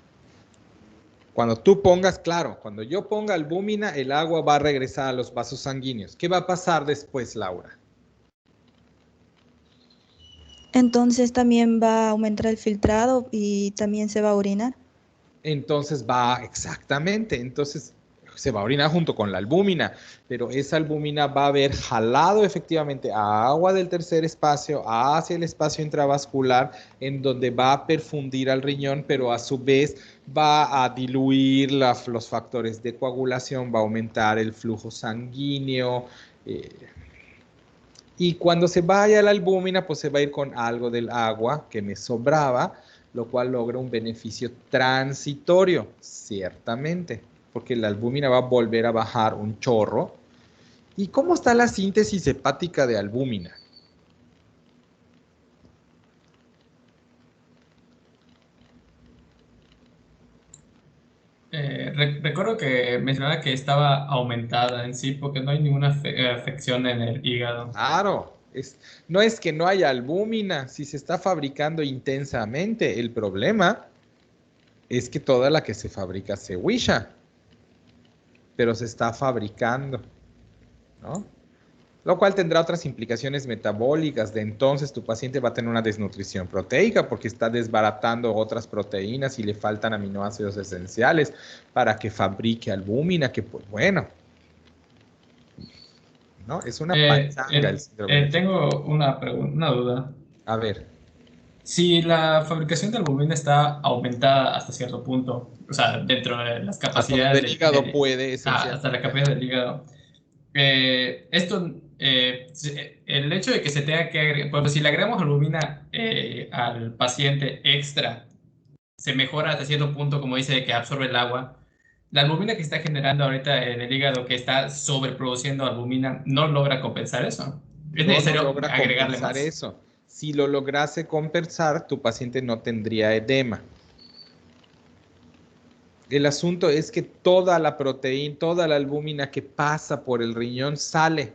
Cuando tú pongas, claro, cuando yo ponga albúmina, el agua va a regresar a los vasos sanguíneos. ¿Qué va a pasar después, Laura? Entonces también va a aumentar el filtrado y también se va a orinar. Entonces exactamente, entonces se va a orinar junto con la albúmina, pero esa albúmina va a haber jalado efectivamente agua del tercer espacio hacia el espacio intravascular, en donde va a perfundir al riñón, pero a su vez va a diluir los factores de coagulación, va a aumentar el flujo sanguíneo. Y cuando se vaya la albúmina, pues se va a ir con algo del agua que me sobraba, lo cual logra un beneficio transitorio, ciertamente, porque la albúmina va a volver a bajar un chorro. ¿Y cómo está la síntesis hepática de albúmina? Recuerdo que mencionaba que estaba aumentada en sí porque no hay ninguna afección en el hígado. Claro, no es que no haya albúmina, si se está fabricando intensamente. El problema es que toda la que se fabrica se wisha, pero se está fabricando, ¿no? Lo cual tendrá otras implicaciones metabólicas. De entonces tu paciente va a tener una desnutrición proteica porque está desbaratando otras proteínas y le faltan aminoácidos esenciales para que fabrique albúmina, que pues bueno, ¿no? Es una pachanga el síndrome. Tengo una duda. A ver. Si la fabricación de albúmina está aumentada hasta cierto punto, o sea, dentro de las capacidades del hígado puede, hasta la capacidad del hígado, el hecho de que se tenga que agregar, bueno, si le agregamos albúmina al paciente extra, se mejora hasta cierto punto, como dice, que absorbe el agua. La albúmina que está generando ahorita en el hígado, que está sobreproduciendo albúmina, no logra compensar eso. Es necesario logra agregarle compensar más. Eso. Si lo lograse compensar, tu paciente no tendría edema. El asunto es que toda la proteína, toda la albúmina que pasa por el riñón sale.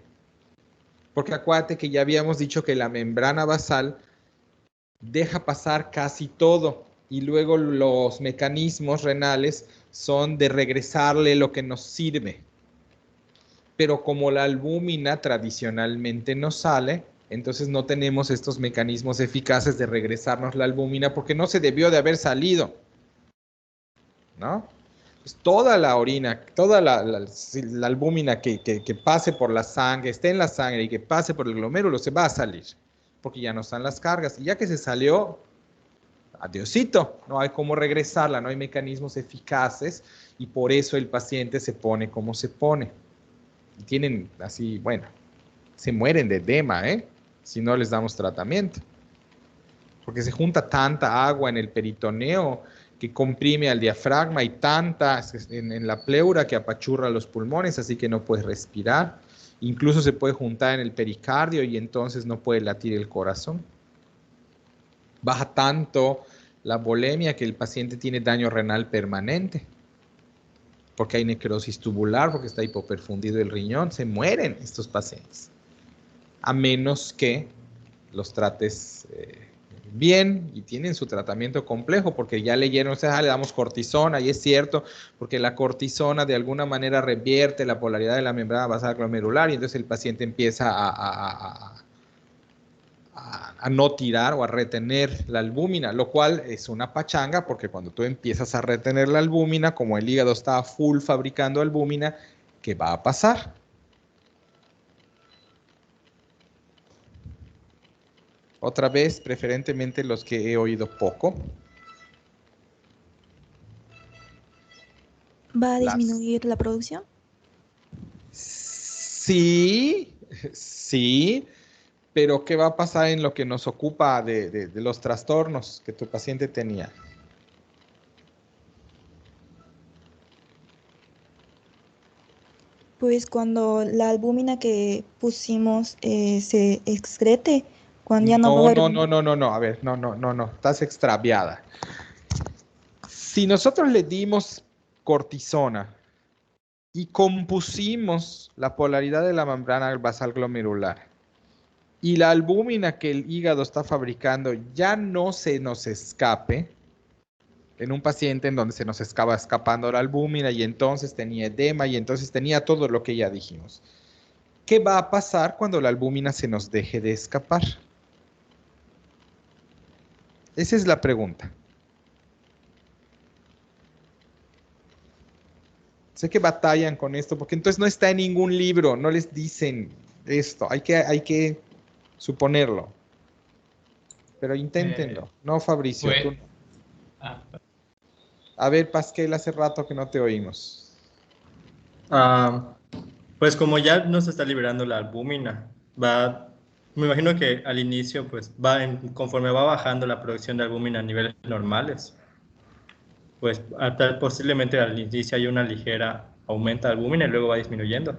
Porque acuérdate que ya habíamos dicho que la membrana basal deja pasar casi todo y luego los mecanismos renales son de regresarle lo que nos sirve. Pero como la albúmina tradicionalmente no sale, entonces no tenemos estos mecanismos eficaces de regresarnos la albúmina porque no se debió de haber salido, ¿no? Pues toda la orina, toda la albúmina que pase por la sangre, esté en la sangre y que pase por el glomérulo, se va a salir, porque ya no están las cargas. Y ya que se salió, adiosito, no hay cómo regresarla, no hay mecanismos eficaces y por eso el paciente se pone como se pone. Y tienen así, bueno, se mueren de edema, si no les damos tratamiento. Porque se junta tanta agua en el peritoneo que comprime al diafragma y tanta en la pleura que apachurra los pulmones, así que no puedes respirar. Incluso se puede juntar en el pericardio y entonces no puede latir el corazón. Baja tanto la volemia que el paciente tiene daño renal permanente, porque hay necrosis tubular, porque está hipoperfundido el riñón. Se mueren estos pacientes, a menos que los trates bien y tienen su tratamiento complejo, porque ya leyeron, o sea, le damos cortisona, y es cierto, porque la cortisona de alguna manera revierte la polaridad de la membrana basal glomerular, y entonces el paciente empieza a no tirar o a retener la albúmina, lo cual es una pachanga, porque cuando tú empiezas a retener la albúmina, como el hígado está full fabricando albúmina, ¿qué va a pasar? Otra vez, preferentemente los que he oído poco. ¿Va a disminuir la producción? Sí, sí, pero ¿qué va a pasar en lo que nos ocupa de los trastornos que tu paciente tenía? Pues cuando la albúmina que pusimos se excrete, cuando ya no va a haber... No, a ver, no, estás extraviada. Si nosotros le dimos cortisona y compusimos la polaridad de la membrana basal glomerular y la albúmina que el hígado está fabricando ya no se nos escape, en un paciente en donde se nos estaba escapando la albúmina y entonces tenía edema y entonces tenía todo lo que ya dijimos. ¿Qué va a pasar cuando la albúmina se nos deje de escapar? Esa es la pregunta. Sé que batallan con esto, porque entonces no está en ningún libro, no les dicen esto, hay que suponerlo. Pero inténtenlo, no Fabricio. Tú... A ver, Pasquel, hace rato que no te oímos. Pues como ya no se está liberando la albúmina, me imagino que al inicio, pues conforme va bajando la producción de albúmina a niveles normales, pues posiblemente al inicio hay una ligera aumento de albúmina y luego va disminuyendo.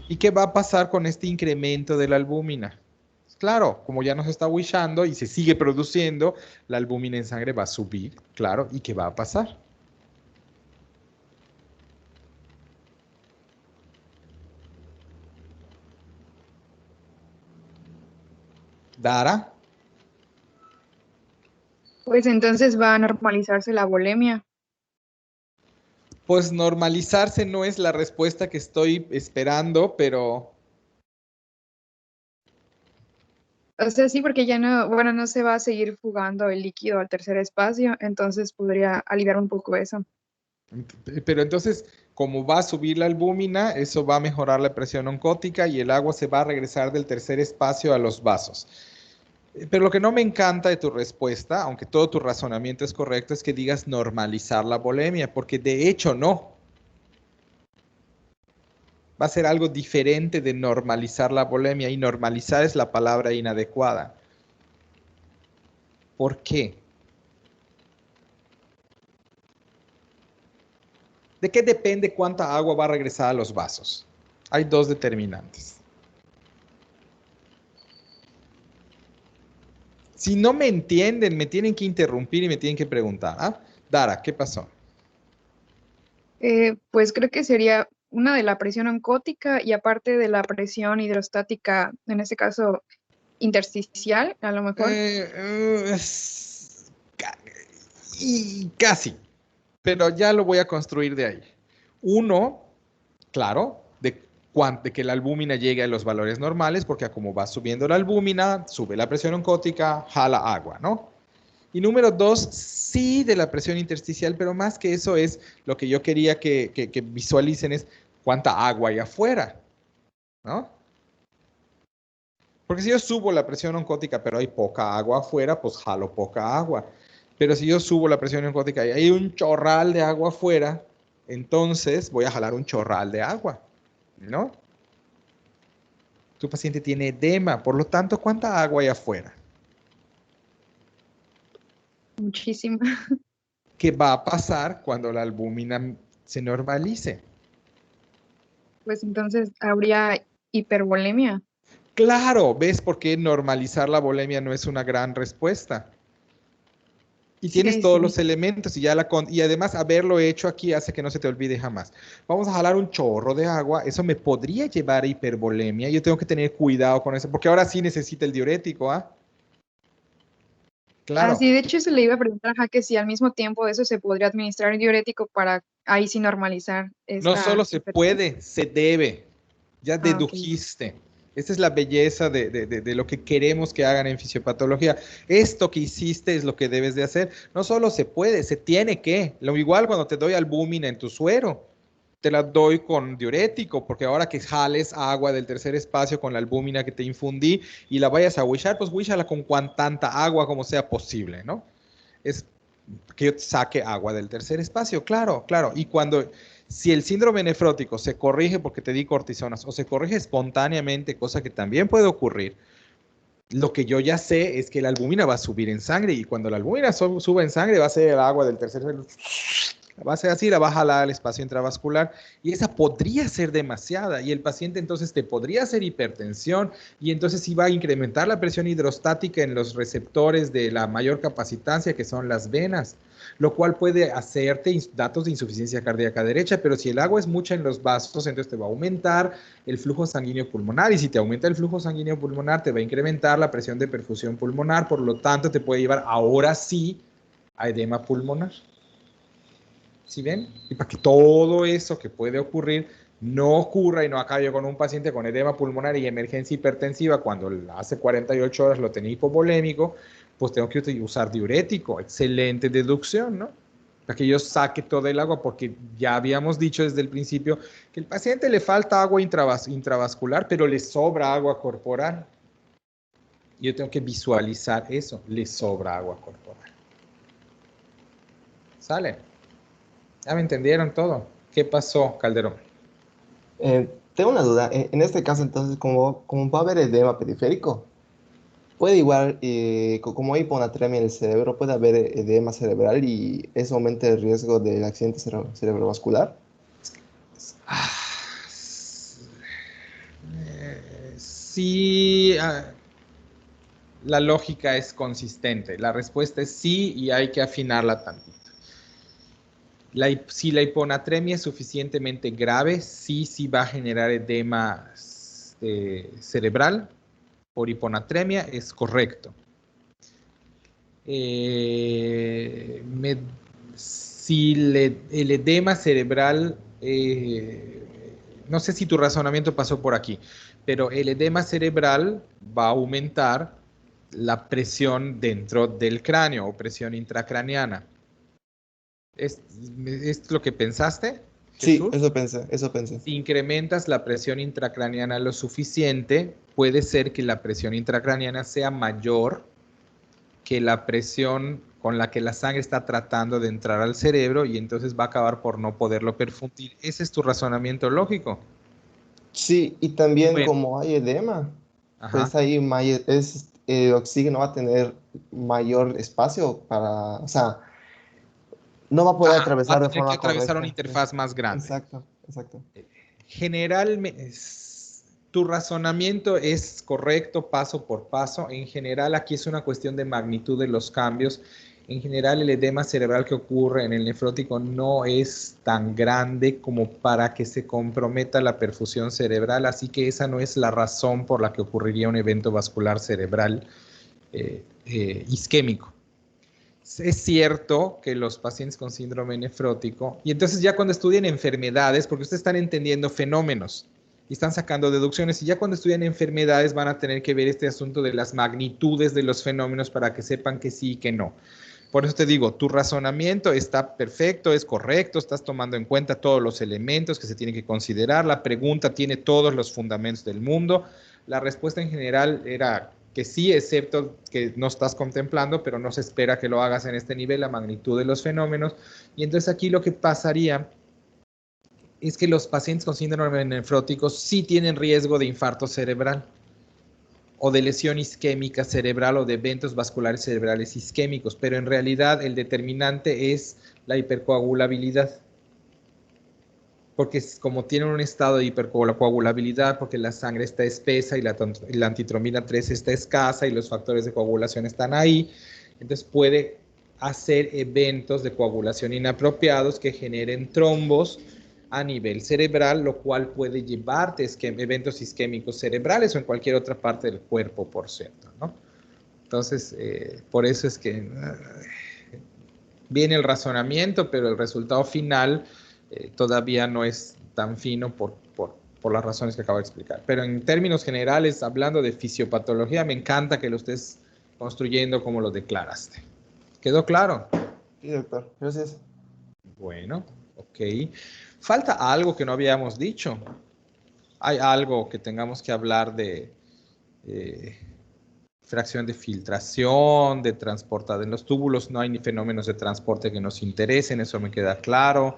¿Y qué va a pasar con este incremento de la albúmina? Claro, como ya nos está wishando y se sigue produciendo, la albúmina en sangre va a subir, claro. ¿Y qué va a pasar? Dara. Pues entonces va a normalizarse la volemia. Pues normalizarse no es la respuesta que estoy esperando, pero... O sea, sí, porque ya no, bueno, no se va a seguir fugando el líquido al tercer espacio, entonces podría aliviar un poco eso. Pero entonces, como va a subir la albúmina, eso va a mejorar la presión oncótica y el agua se va a regresar del tercer espacio a los vasos. Pero lo que no me encanta de tu respuesta, aunque todo tu razonamiento es correcto, es que digas normalizar la volemia, porque de hecho no. Va a ser algo diferente de normalizar la volemia, y normalizar es la palabra inadecuada. ¿Por qué? ¿De qué depende cuánta agua va a regresar a los vasos? Hay dos determinantes. Si no me entienden, me tienen que interrumpir y me tienen que preguntar. ¿Ah? Dara, ¿qué pasó? Pues creo que sería una de la presión oncótica y aparte de la presión hidrostática, en este caso intersticial, a lo mejor. Y casi, pero ya lo voy a construir de ahí. Uno, claro, de que la albúmina llegue a los valores normales, porque como va subiendo la albúmina, sube la presión oncótica, jala agua, ¿no? Y número dos, sí de la presión intersticial, pero más que eso es lo que yo quería que visualicen es cuánta agua hay afuera, ¿no? Porque si yo subo la presión oncótica, pero hay poca agua afuera, pues jalo poca agua. Pero si yo subo la presión oncótica y hay un chorral de agua afuera, entonces voy a jalar un chorral de agua, ¿no? Tu paciente tiene edema, por lo tanto, ¿cuánta agua hay afuera? Muchísima. ¿Qué va a pasar cuando la albúmina se normalice? Pues entonces habría hipervolemia. Claro, ¿ves por qué normalizar la volemia no es una gran respuesta? Y tienes Sí, todos sí. los elementos y, y además haberlo hecho aquí hace que no se te olvide jamás. Vamos a jalar un chorro de agua, eso me podría llevar a hipervolemia. Yo tengo que tener cuidado con eso, porque ahora sí necesita el diurético, ¿ah? Claro. Sí, de hecho eso le iba a preguntar a que si al mismo tiempo de eso se podría administrar un diurético para ahí sí normalizar No esta solo se hipertensión. puede, se debe. Ya Ok. dedujiste. Esa es la belleza de lo que queremos que hagan en fisiopatología. Esto que hiciste es lo que debes de hacer. No solo se puede, se tiene que. Lo igual cuando te doy albúmina en tu suero, te la doy con diurético, porque ahora que jales agua del tercer espacio con la albúmina que te infundí y la vayas a wishar, pues wishala con tanta agua como sea posible, ¿no? Es que yo saque agua del tercer espacio, claro, claro. Y si el síndrome nefrótico se corrige porque te di cortisonas o se corrige espontáneamente, cosa que también puede ocurrir, lo que yo ya sé es que la albúmina va a subir en sangre y cuando la albúmina suba en sangre va a ser el agua del tercer va a ser así, la va a jalar al espacio intravascular y esa podría ser demasiada y el paciente entonces te podría hacer hipertensión y entonces sí va a incrementar la presión hidrostática en los receptores de la mayor capacitancia que son las venas, lo cual puede hacerte datos de insuficiencia cardíaca derecha, pero si el agua es mucha en los vasos, entonces te va a aumentar el flujo sanguíneo pulmonar y si te aumenta el flujo sanguíneo pulmonar te va a incrementar la presión de perfusión pulmonar, por lo tanto te puede llevar ahora sí a edema pulmonar. ¿Sí ven? Y para que todo eso que puede ocurrir no ocurra y no acabe con un paciente con edema pulmonar y emergencia hipertensiva cuando hace 48 horas lo tenía hipovolémico, pues tengo que usar diurético. Excelente deducción, ¿no? Para que yo saque todo el agua, porque ya habíamos dicho desde el principio que al paciente le falta agua intravascular, pero le sobra agua corporal. Yo tengo que visualizar eso, le sobra agua corporal. ¿Sale? ¿Ya me entendieron todo? ¿Qué pasó, Calderón? Tengo una duda. En este caso, entonces, como va a haber edema periférico, puede igual, como hay hiponatremia en el cerebro, puede haber edema cerebral y eso aumenta el riesgo del accidente cerebrovascular. Sí, la lógica es consistente. La respuesta es sí y hay que afinarla tantito. Si la hiponatremia es suficientemente grave, sí va a generar edema cerebral por hiponatremia, es correcto. Si el edema cerebral, no sé si tu razonamiento pasó por aquí, pero el edema cerebral va a aumentar la presión dentro del cráneo o presión intracraneana. ¿Es lo que pensaste, Jesús? Sí, eso pensé. Si incrementas la presión intracraneana lo suficiente, puede ser que la presión intracraneana sea mayor que la presión con la que la sangre está tratando de entrar al cerebro y entonces va a acabar por no poderlo perfundir. ¿Ese es tu razonamiento lógico? Sí, y también bueno, como hay edema, pues ahí el oxígeno va a tener mayor espacio para, o sea, no va a poder atravesar de forma correcta. Una interfaz más grande. Exacto. Generalmente, tu razonamiento es correcto paso por paso. En general, aquí es una cuestión de magnitud de los cambios. En general, el edema cerebral que ocurre en el nefrótico no es tan grande como para que se comprometa la perfusión cerebral, así que esa no es la razón por la que ocurriría un evento vascular cerebral isquémico. Es cierto que los pacientes con síndrome nefrótico, y entonces ya cuando estudian enfermedades, porque ustedes están entendiendo fenómenos y están sacando deducciones, y ya cuando estudian enfermedades van a tener que ver este asunto de las magnitudes de los fenómenos para que sepan que sí y que no. Por eso te digo, tu razonamiento está perfecto, es correcto, estás tomando en cuenta todos los elementos que se tienen que considerar, la pregunta tiene todos los fundamentos del mundo, la respuesta en general era que sí, excepto que no estás contemplando, pero no se espera que lo hagas en este nivel, la magnitud de los fenómenos. Y entonces aquí lo que pasaría es que los pacientes con síndrome nefrótico sí tienen riesgo de infarto cerebral. o de lesión isquémica cerebral o de eventos vasculares cerebrales isquémicos, pero en realidad el determinante es la hipercoagulabilidad. Porque como tienen un estado de hipercoagulabilidad, porque la sangre está espesa y la antitrombina 3 está escasa y los factores de coagulación están ahí, entonces puede hacer eventos de coagulación inapropiados que generen trombos a nivel cerebral, lo cual puede llevarte eventos isquémicos cerebrales o en cualquier otra parte del cuerpo, por cierto, ¿no? Entonces, por eso es que viene el razonamiento, pero el resultado final todavía no es tan fino por las razones que acabo de explicar. Pero en términos generales, hablando de fisiopatología, me encanta que lo estés construyendo como lo declaraste. ¿Quedó claro? Sí, doctor. Gracias. Bueno, ok. Falta algo que no habíamos dicho. Hay algo que tengamos que hablar de fracción de filtración, de transporte. En los túbulos no hay ni fenómenos de transporte que nos interesen, eso me queda claro.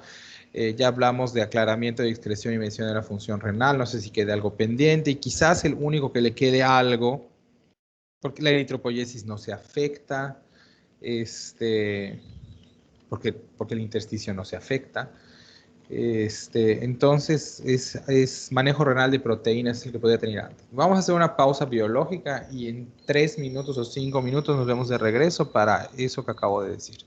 Ya hablamos de aclaramiento de excreción y medición de la función renal, no sé si quede algo pendiente, y quizás el único que le quede algo, porque la eritropoyesis no se afecta, porque el intersticio no se afecta. Entonces es manejo renal de proteínas, es el que podría tener antes. Vamos a hacer una pausa biológica y en 3 minutos o 5 minutos nos vemos de regreso para eso que acabo de decir.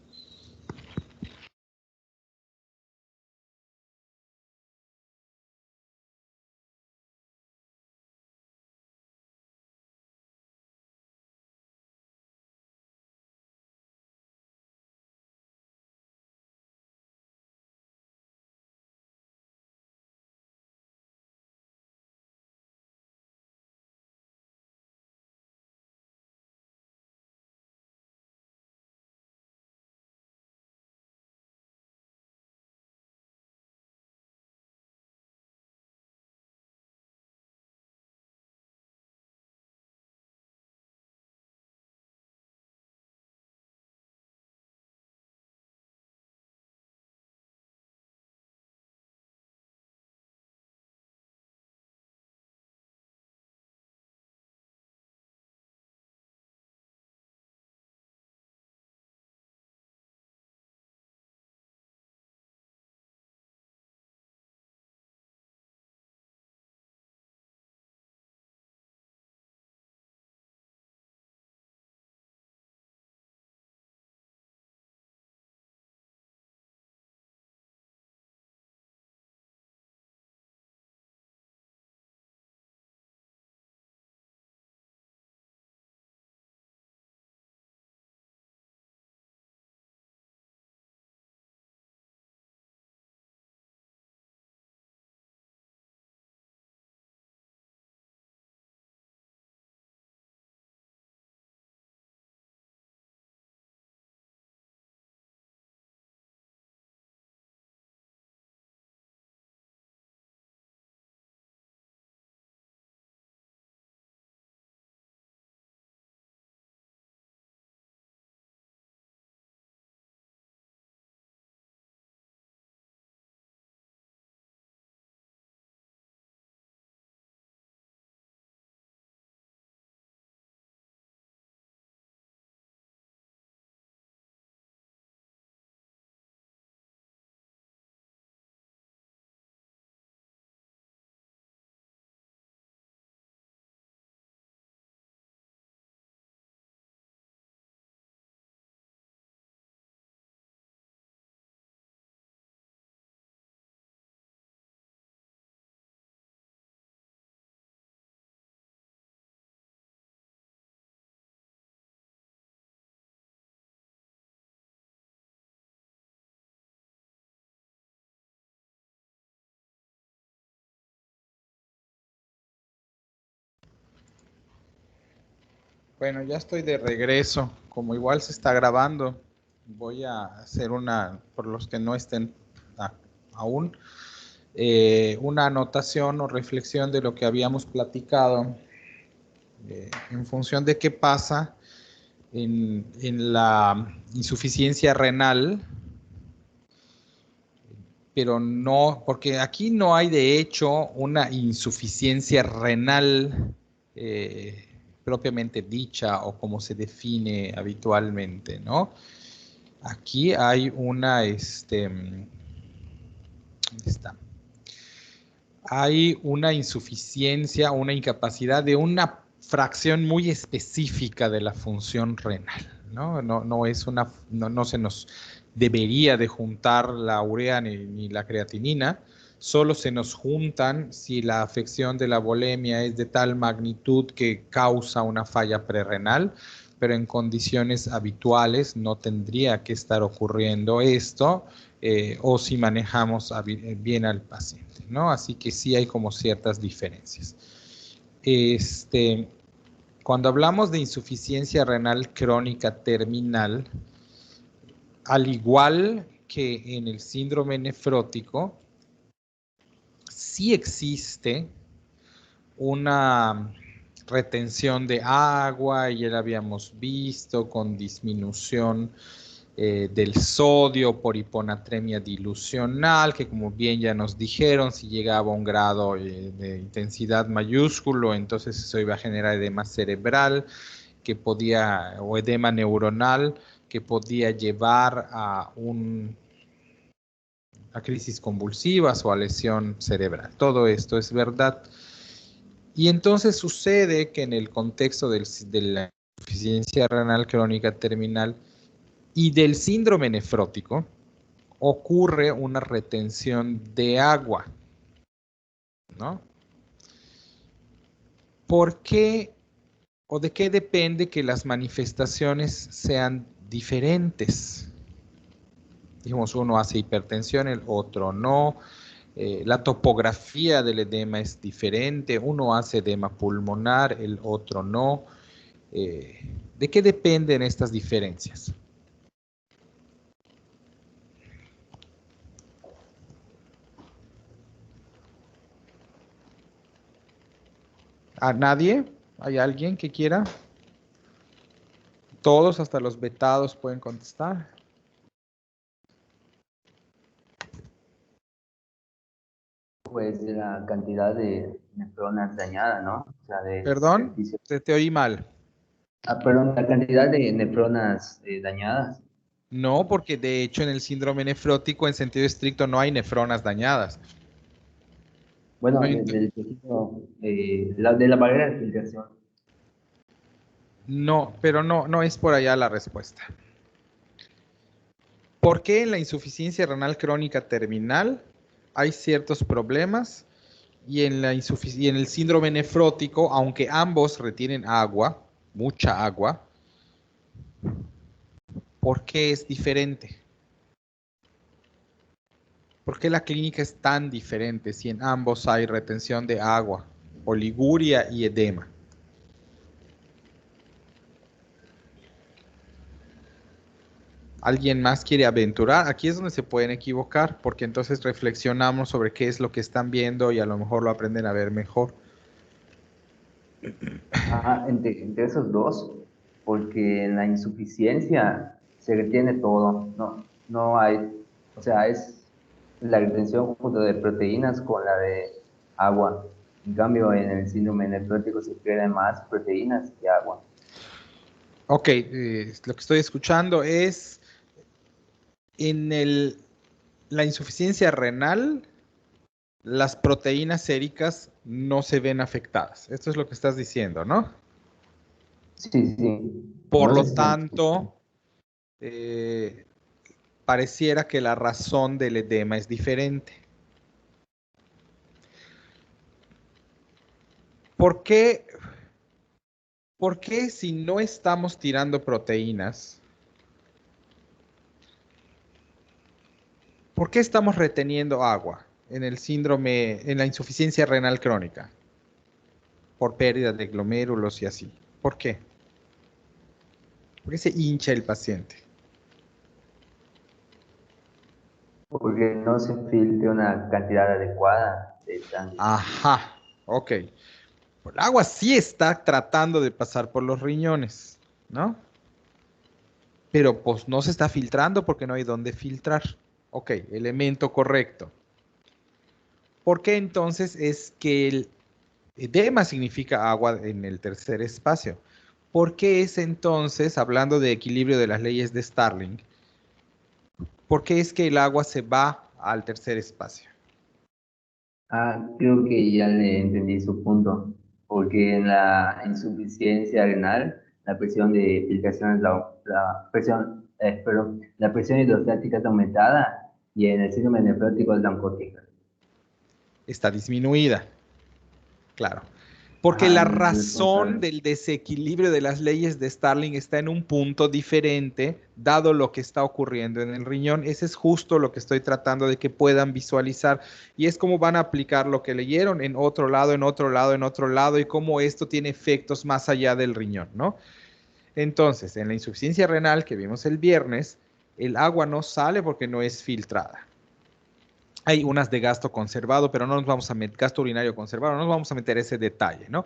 Bueno, ya estoy de regreso. Como igual se está grabando, voy a hacer por los que no estén aún, una anotación o reflexión de lo que habíamos platicado en función de qué pasa en la insuficiencia renal, pero no, porque aquí no hay de hecho una insuficiencia renal propiamente dicha o como se define habitualmente, ¿no? Aquí hay una, ¿dónde está? Hay una insuficiencia, una incapacidad de una fracción muy específica de la función renal, ¿no? No se nos debería de juntar la urea ni la creatinina, solo se nos juntan si la afección de la volemia es de tal magnitud que causa una falla prerrenal, pero en condiciones habituales no tendría que estar ocurriendo esto, o si manejamos bien al paciente, ¿no? Así que sí hay como ciertas diferencias. Cuando hablamos de insuficiencia renal crónica terminal, al igual que en el síndrome nefrótico, sí existe una retención de agua, y ya la habíamos visto con disminución del sodio por hiponatremia dilucional, que como bien ya nos dijeron, si llegaba a un grado de intensidad mayúsculo, entonces eso iba a generar edema cerebral, o edema neuronal, que podía llevar a crisis convulsivas o a lesión cerebral. Todo esto es verdad. Y entonces sucede que en el contexto de la insuficiencia renal crónica terminal y del síndrome nefrótico, ocurre una retención de agua, ¿no? ¿Por qué o de qué depende que las manifestaciones sean diferentes? Dijimos, uno hace hipertensión, el otro no. La topografía del edema es diferente, uno hace edema pulmonar, el otro no. ¿De qué dependen estas diferencias? ¿A nadie? ¿Hay alguien que quiera? Todos, hasta los vetados, pueden contestar. Pues de la cantidad de nefronas dañadas, ¿no? O sea, Perdón, te oí mal. Perdón, la cantidad de nefronas dañadas. No, porque de hecho en el síndrome nefrótico en sentido estricto no hay nefronas dañadas. Bueno, no del tejido, de la barrera de filtración. No, pero no es por allá la respuesta. ¿Por qué en la insuficiencia renal crónica terminal hay ciertos problemas y en el síndrome nefrótico, aunque ambos retienen agua, mucha agua, ¿por qué es diferente? ¿Por qué la clínica es tan diferente si en ambos hay retención de agua, oliguria y edema? ¿Alguien más quiere aventurar? Aquí es donde se pueden equivocar, porque entonces reflexionamos sobre qué es lo que están viendo y a lo mejor lo aprenden a ver mejor. Entre esos dos, porque en la insuficiencia se retiene todo, no hay, o sea, es la retención junto de proteínas con la de agua. En cambio, en el síndrome nefrótico se pierden más proteínas que agua. Ok, lo que estoy escuchando es en la insuficiencia renal, las proteínas séricas no se ven afectadas. Esto es lo que estás diciendo, ¿no? Sí, sí. Por lo tanto, pareciera que la razón del edema es diferente. ¿Por qué si no estamos tirando proteínas, por qué estamos reteniendo agua en el síndrome, en la insuficiencia renal crónica? Por pérdida de glomérulos y así. ¿Por qué? ¿Por qué se hincha el paciente? Porque no se filtra una cantidad adecuada de sangre. Ajá, ok. El agua sí está tratando de pasar por los riñones, ¿no? Pero pues no se está filtrando porque no hay dónde filtrar. Ok, elemento correcto. ¿Por qué entonces es que Edema significa agua en el tercer espacio. ¿Por qué es entonces, hablando de equilibrio de las leyes de Starling, por qué es que el agua se va al tercer espacio? Creo que ya le entendí su punto, porque en la insuficiencia renal, la presión de filtración, la presión hidrostática es aumentada y en el síndrome nefrótico es la oncótica. Está disminuida, claro. Porque la razón del desequilibrio de las leyes de Starling está en un punto diferente, dado lo que está ocurriendo en el riñón. Ese es justo lo que estoy tratando de que puedan visualizar. Y es cómo van a aplicar lo que leyeron en otro lado, en otro lado, en otro lado, y cómo esto tiene efectos más allá del riñón, ¿no? Entonces, en la insuficiencia renal que vimos el viernes, el agua no sale porque no es filtrada. Hay unas de gasto conservado, pero no nos vamos a meter, gasto urinario conservado, no nos vamos a meter ese detalle, ¿no?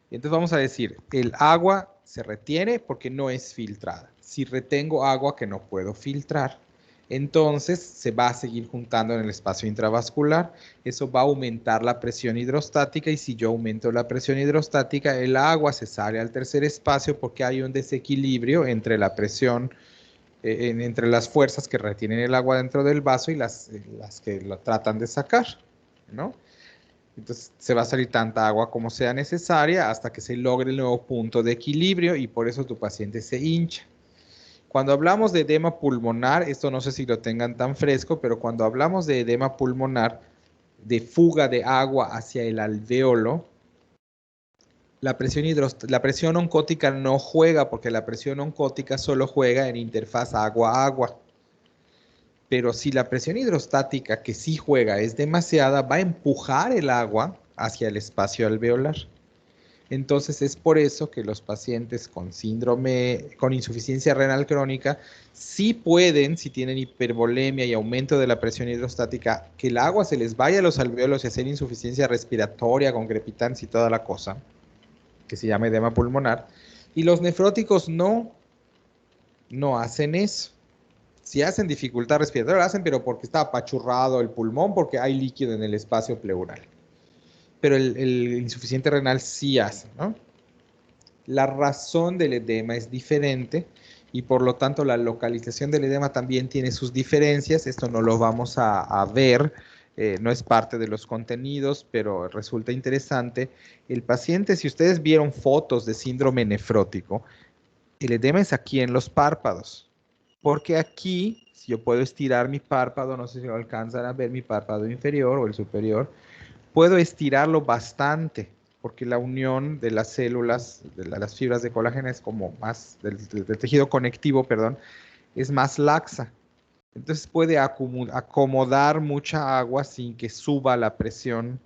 Entonces vamos a decir, el agua se retiene porque no es filtrada. Si retengo agua que no puedo filtrar, entonces se va a seguir juntando en el espacio intravascular. Eso va a aumentar la presión hidrostática y si yo aumento la presión hidrostática, el agua se sale al tercer espacio porque hay un desequilibrio entre la presión entre las fuerzas que retienen el agua dentro del vaso y las que lo tratan de sacar, ¿no? Entonces se va a salir tanta agua como sea necesaria hasta que se logre el nuevo punto de equilibrio y por eso tu paciente se hincha. Cuando hablamos de edema pulmonar, esto no sé si lo tengan tan fresco, pero cuando hablamos de edema pulmonar, de fuga de agua hacia el alvéolo, la presión oncótica no juega porque la presión oncótica solo juega en interfaz agua-agua. Pero si la presión hidrostática que sí juega es demasiada, va a empujar el agua hacia el espacio alveolar. Entonces es por eso que los pacientes con insuficiencia renal crónica sí pueden, si tienen hipervolemia y aumento de la presión hidrostática, que el agua se les vaya a los alvéolos y hacer insuficiencia respiratoria con crepitancia y toda la cosa, que se llama edema pulmonar, y los nefróticos no hacen eso. Si hacen dificultad respiratoria, lo hacen, pero porque está apachurrado el pulmón, porque hay líquido en el espacio pleural. Pero el insuficiente renal sí hace, ¿no? La razón del edema es diferente y por lo tanto la localización del edema también tiene sus diferencias. Esto no lo vamos a ver. No es parte de los contenidos, pero resulta interesante. El paciente, si ustedes vieron fotos de síndrome nefrótico, el edema es aquí en los párpados. Porque aquí, si yo puedo estirar mi párpado, no sé si alcanzan a ver mi párpado inferior o el superior, puedo estirarlo bastante, porque la unión de las células, de las fibras de colágeno es como más, del tejido conectivo, perdón, es más laxa. Entonces puede acomodar mucha agua sin que suba la presión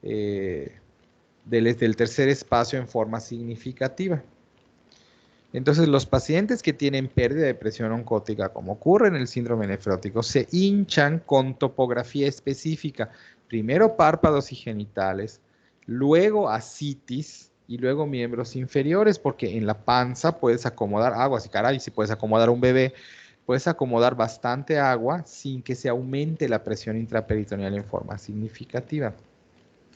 del tercer espacio en forma significativa. Entonces los pacientes que tienen pérdida de presión oncótica, como ocurre en el síndrome nefrótico, se hinchan con topografía específica. Primero párpados y genitales, luego ascitis y luego miembros inferiores, porque en la panza puedes acomodar agua. Así, caray, si puedes acomodar un bebé, puedes acomodar bastante agua sin que se aumente la presión intraperitoneal en forma significativa.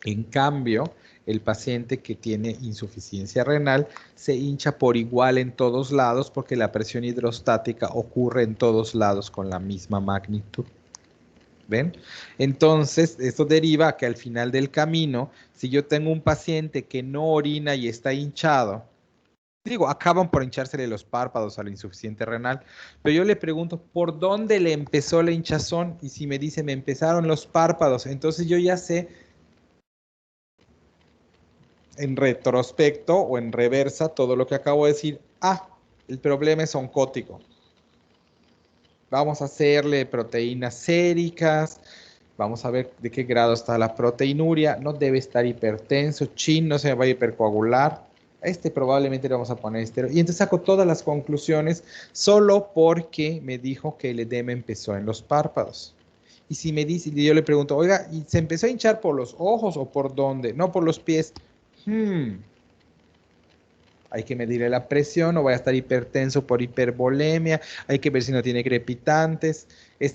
En cambio, el paciente que tiene insuficiencia renal se hincha por igual en todos lados porque la presión hidrostática ocurre en todos lados con la misma magnitud. ¿Ven? Entonces, esto deriva a que al final del camino, si yo tengo un paciente que no orina y está hinchado, acaban por hinchársele los párpados a la insuficiente renal, pero yo le pregunto, ¿por dónde le empezó la hinchazón? Y si me dice, me empezaron los párpados, entonces yo ya sé en retrospecto o en reversa todo lo que acabo de decir. El problema es oncótico. Vamos a hacerle proteínas séricas, vamos a ver de qué grado está la proteinuria, no debe estar hipertenso, no se va a hipercoagular, probablemente le vamos a poner esteroides. Y entonces saco todas las conclusiones solo porque me dijo que el edema empezó en los párpados. Y si me dice, yo le pregunto, oiga, ¿y se empezó a hinchar por los ojos o por dónde? No, por los pies. Hay que medirle la presión, no vaya a estar hipertenso por hipervolemia, hay que ver si no tiene crepitantes,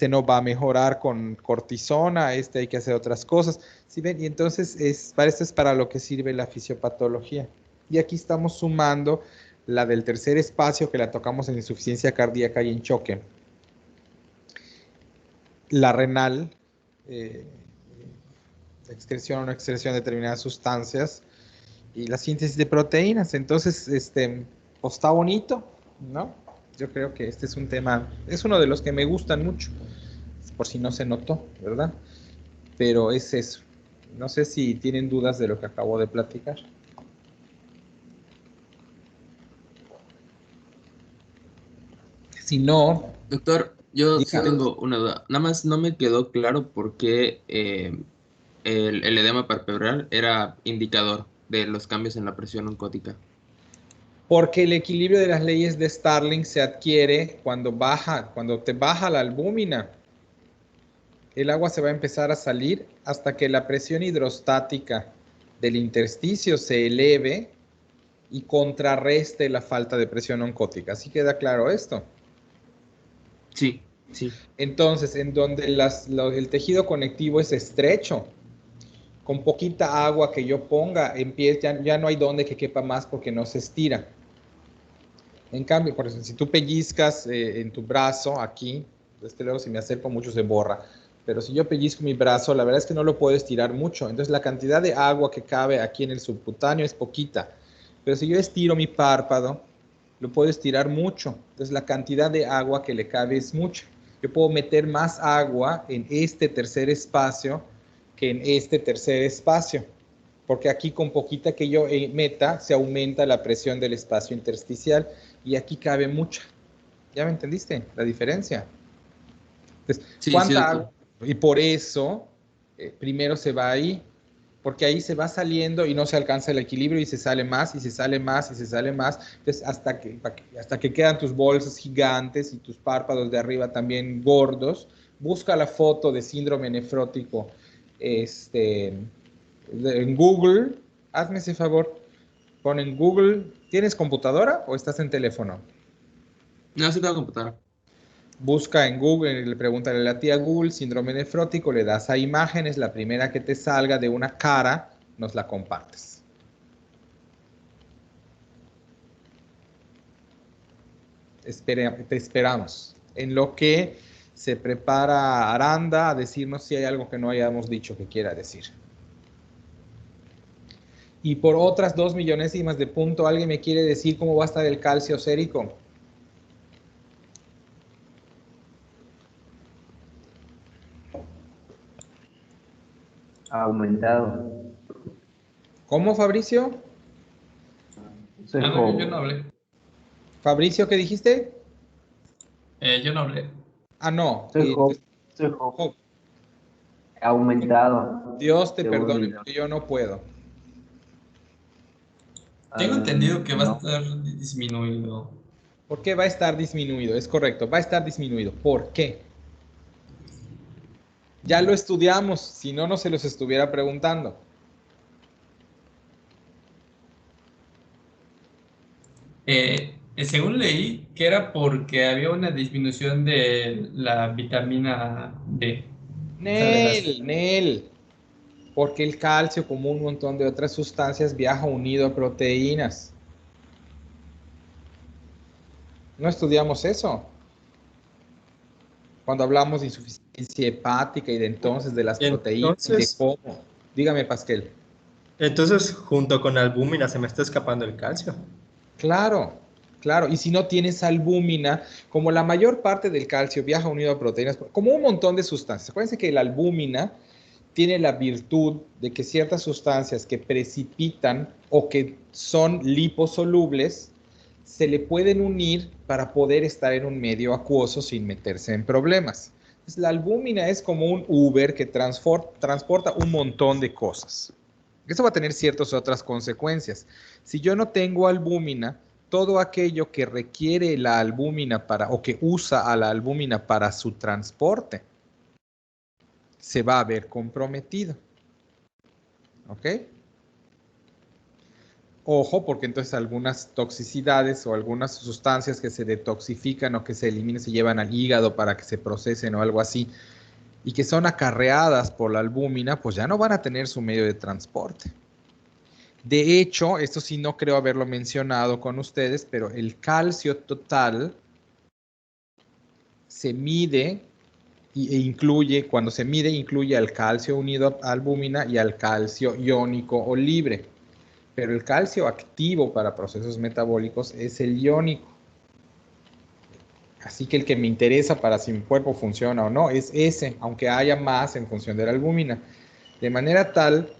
no va a mejorar con cortisona, hay que hacer otras cosas. ¿Sí ven? Y entonces, esto es para lo que sirve la fisiopatología. Y aquí estamos sumando la del tercer espacio, que la tocamos en insuficiencia cardíaca y en choque. La renal, excreción o no excreción de determinadas sustancias, y la síntesis de proteínas. Entonces, pues está bonito, ¿no? Yo creo que este es un tema, es uno de los que me gustan mucho, por si no se notó, ¿verdad? Pero es eso. No sé si tienen dudas de lo que acabo de platicar. Si no... Doctor, yo sí diga. tengo una duda. Nada más no me quedó claro por qué el edema palpebral era indicador de los cambios en la presión oncótica. Porque el equilibrio de las leyes de Starling se adquiere cuando te baja la albúmina. El agua se va a empezar a salir hasta que la presión hidrostática del intersticio se eleve y contrarreste la falta de presión oncótica. ¿Sí queda claro esto? Sí, sí. Entonces, en donde el tejido conectivo es estrecho, con poquita agua que yo ponga, ya no hay donde que quepa más porque no se estira. En cambio, por ejemplo, si tú pellizcas en tu brazo aquí, luego si me acerco mucho se borra, pero si yo pellizco mi brazo, la verdad es que no lo puedo estirar mucho. Entonces la cantidad de agua que cabe aquí en el subcutáneo es poquita. Pero si yo estiro mi párpado, lo puedo estirar mucho. Entonces la cantidad de agua que le cabe es mucha. Yo puedo meter más agua en este tercer espacio que en este tercer espacio. Porque aquí con poquita que yo meta, se aumenta la presión del espacio intersticial y aquí cabe mucha. ¿Ya me entendiste la diferencia? Entonces, Sí, ¿cuánta agua? Y por eso, primero se va ahí, porque ahí se va saliendo y no se alcanza el equilibrio y se sale más y se sale más y se sale más. Entonces, hasta que quedan tus bolsas gigantes y tus párpados de arriba también gordos. Busca la foto de síndrome nefrótico en Google. Hazme ese favor. Pon en Google. ¿Tienes computadora o estás en teléfono? No, sí tengo computadora. Busca en Google, le pregunta a la tía Google, síndrome nefrótico, le das a imágenes, la primera que te salga de una cara, nos la compartes. Te esperamos. En lo que se prepara Aranda a decirnos si hay algo que no hayamos dicho que quiera decir. Y por otras 2 millonésimas de punto, ¿alguien me quiere decir cómo va a estar el calcio sérico? Aumentado. ¿Cómo, Fabricio? Yo no hablé. Fabricio, ¿qué dijiste? Yo no hablé. Ah, no. Soy Job. Aumentado. Dios te perdone, porque yo no puedo. Tengo entendido que va a estar disminuido. ¿Por qué va a estar disminuido? Es correcto, va a estar disminuido. ¿Por qué? Ya lo estudiamos, si no, no se los estuviera preguntando. Según leí que era porque había una disminución de la vitamina D. Nel. Porque el calcio, como un montón de otras sustancias, viaja unido a proteínas. ¿No estudiamos eso? Cuando hablamos de insuficiencia hepática y de entonces de las proteínas y de cómo. Dígame, Pasquel. Entonces, junto con albúmina se me está escapando el calcio. Claro. Y si no tienes albúmina, como la mayor parte del calcio viaja unido a proteínas, como un montón de sustancias. Acuérdense que la albúmina tiene la virtud de que ciertas sustancias que precipitan o que son liposolubles se le pueden unir para poder estar en un medio acuoso sin meterse en problemas. Entonces, la albúmina es como un Uber que transporta un montón de cosas. Eso va a tener ciertas otras consecuencias. Si yo no tengo albúmina, todo aquello que requiere la albúmina o que usa a la albúmina para su transporte se va a ver comprometido. ¿Ok? Ojo, porque entonces algunas toxicidades o algunas sustancias que se detoxifican o que se eliminan se llevan al hígado para que se procesen o algo así, y que son acarreadas por la albúmina, pues ya no van a tener su medio de transporte. De hecho, esto sí no creo haberlo mencionado con ustedes, pero el calcio total se mide e incluye, cuando se mide, incluye al calcio unido a albúmina y al calcio iónico o libre. Pero el calcio activo para procesos metabólicos es el iónico. Así que el que me interesa para si mi cuerpo funciona o no es ese, aunque haya más en función de la albúmina. De manera tal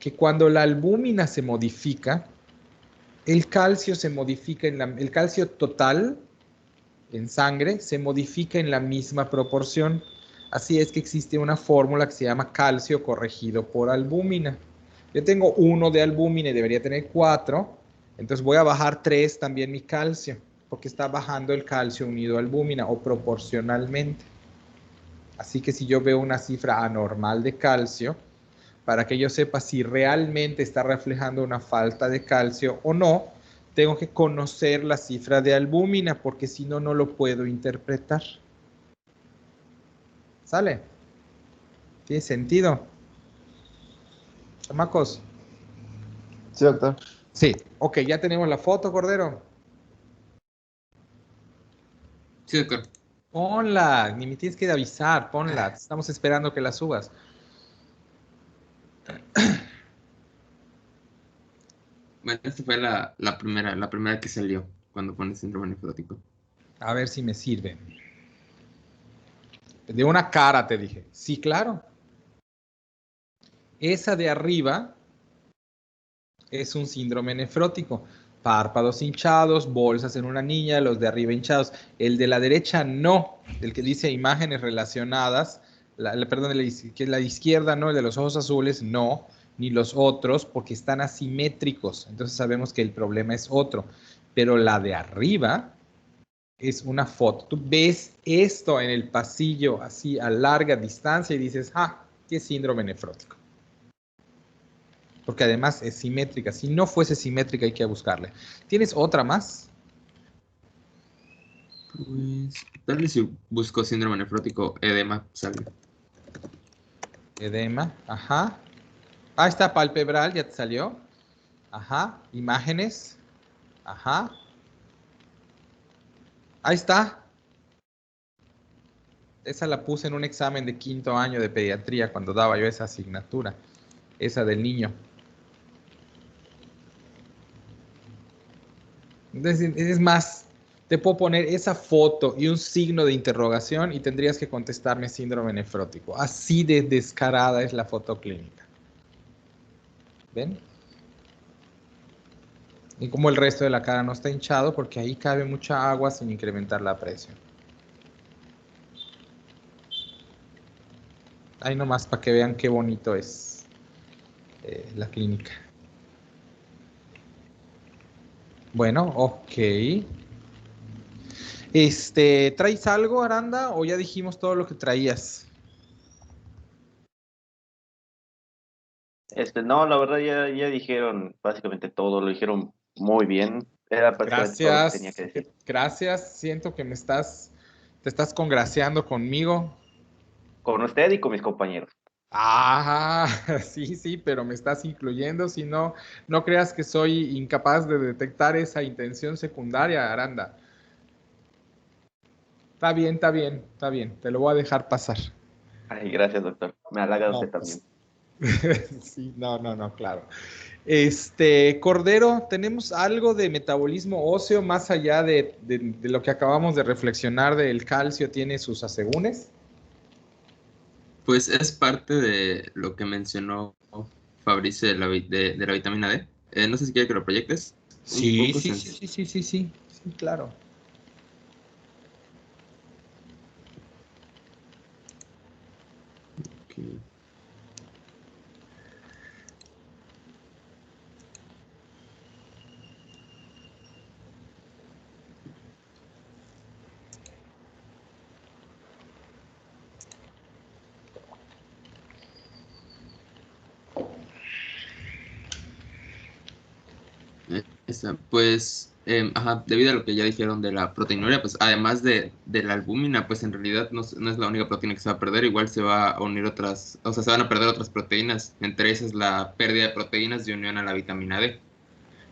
que cuando la albúmina se modifica, el calcio se modifica el calcio total en sangre se modifica en la misma proporción. Así es que existe una fórmula que se llama calcio corregido por albúmina. Yo tengo 1 de albúmina y debería tener 4, entonces voy a bajar 3 también mi calcio, porque está bajando el calcio unido a albúmina o proporcionalmente. Así que si yo veo una cifra anormal de calcio, para que yo sepa si realmente está reflejando una falta de calcio o no, tengo que conocer la cifra de albúmina, porque si no, no lo puedo interpretar. ¿Sale? ¿Tiene sentido? Chamacos. Sí, doctor. Sí. Ok, ya tenemos la foto, Cordero. Sí, doctor. Ponla, ni me tienes que avisar, ponla. Estamos esperando que la subas. Bueno, esta fue la primera que salió cuando pones síndrome nefrótico. A ver si me sirve. De una cara te dije. Sí, claro. Esa de arriba es un síndrome nefrótico. Párpados hinchados, bolsas en una niña, los de arriba hinchados. El de la derecha no. El que dice imágenes relacionadas, perdón, que es la izquierda, no. El de los ojos azules, no. Ni los otros, porque están asimétricos. Entonces sabemos que el problema es otro. Pero la de arriba es una foto. Tú ves esto en el pasillo así a larga distancia y dices, ah, qué síndrome nefrótico. Porque además es simétrica. Si no fuese simétrica hay que buscarle. ¿Tienes otra más? Pues, tal vez si busco síndrome nefrótico, edema, sale. Edema, ajá. Ah, está palpebral, ya te salió. Ajá. Imágenes. Ajá. Ahí está. Esa la puse en un examen de 5º año de pediatría cuando daba yo esa asignatura. Esa del niño. Entonces, es más, te puedo poner esa foto y un signo de interrogación y tendrías que contestarme síndrome nefrótico. Así de descarada es la foto clínica. ¿Ven? Y como el resto de la cara no está hinchado, porque ahí cabe mucha agua sin incrementar la presión. Ahí nomás para que vean qué bonito es la clínica. Bueno, ok. ¿Traes algo, Aranda? ¿O ya dijimos todo lo que traías? No, la verdad ya dijeron básicamente todo, lo dijeron muy bien. Era prácticamente todo lo que tenía que Gracias. decir. Gracias. Siento que te estás congraciando conmigo. Con usted y con mis compañeros. Ah, sí, sí, pero me estás incluyendo. Si no, no creas que soy incapaz de detectar esa intención secundaria, Aranda. Está bien, está bien, está bien. Te lo voy a dejar pasar. Ay, gracias, doctor. Me halaga No, usted pues, también. sí, no, claro. Cordero, ¿tenemos algo de metabolismo óseo más allá de lo que acabamos de reflexionar del calcio tiene sus asegúnes? Pues es parte de lo que mencionó Fabrice de la vitamina D. No sé si quiere que lo proyectes. Un Sí, poco sí, sí, sí, sí, sí, sí, sí, claro. Ok. Pues, debido a lo que ya dijeron de la proteinuria, pues además de la albúmina, pues en realidad no es la única proteína que se va a perder, igual se va a unir otras, o sea, se van a perder otras proteínas, entre esas la pérdida de proteínas de unión a la vitamina D,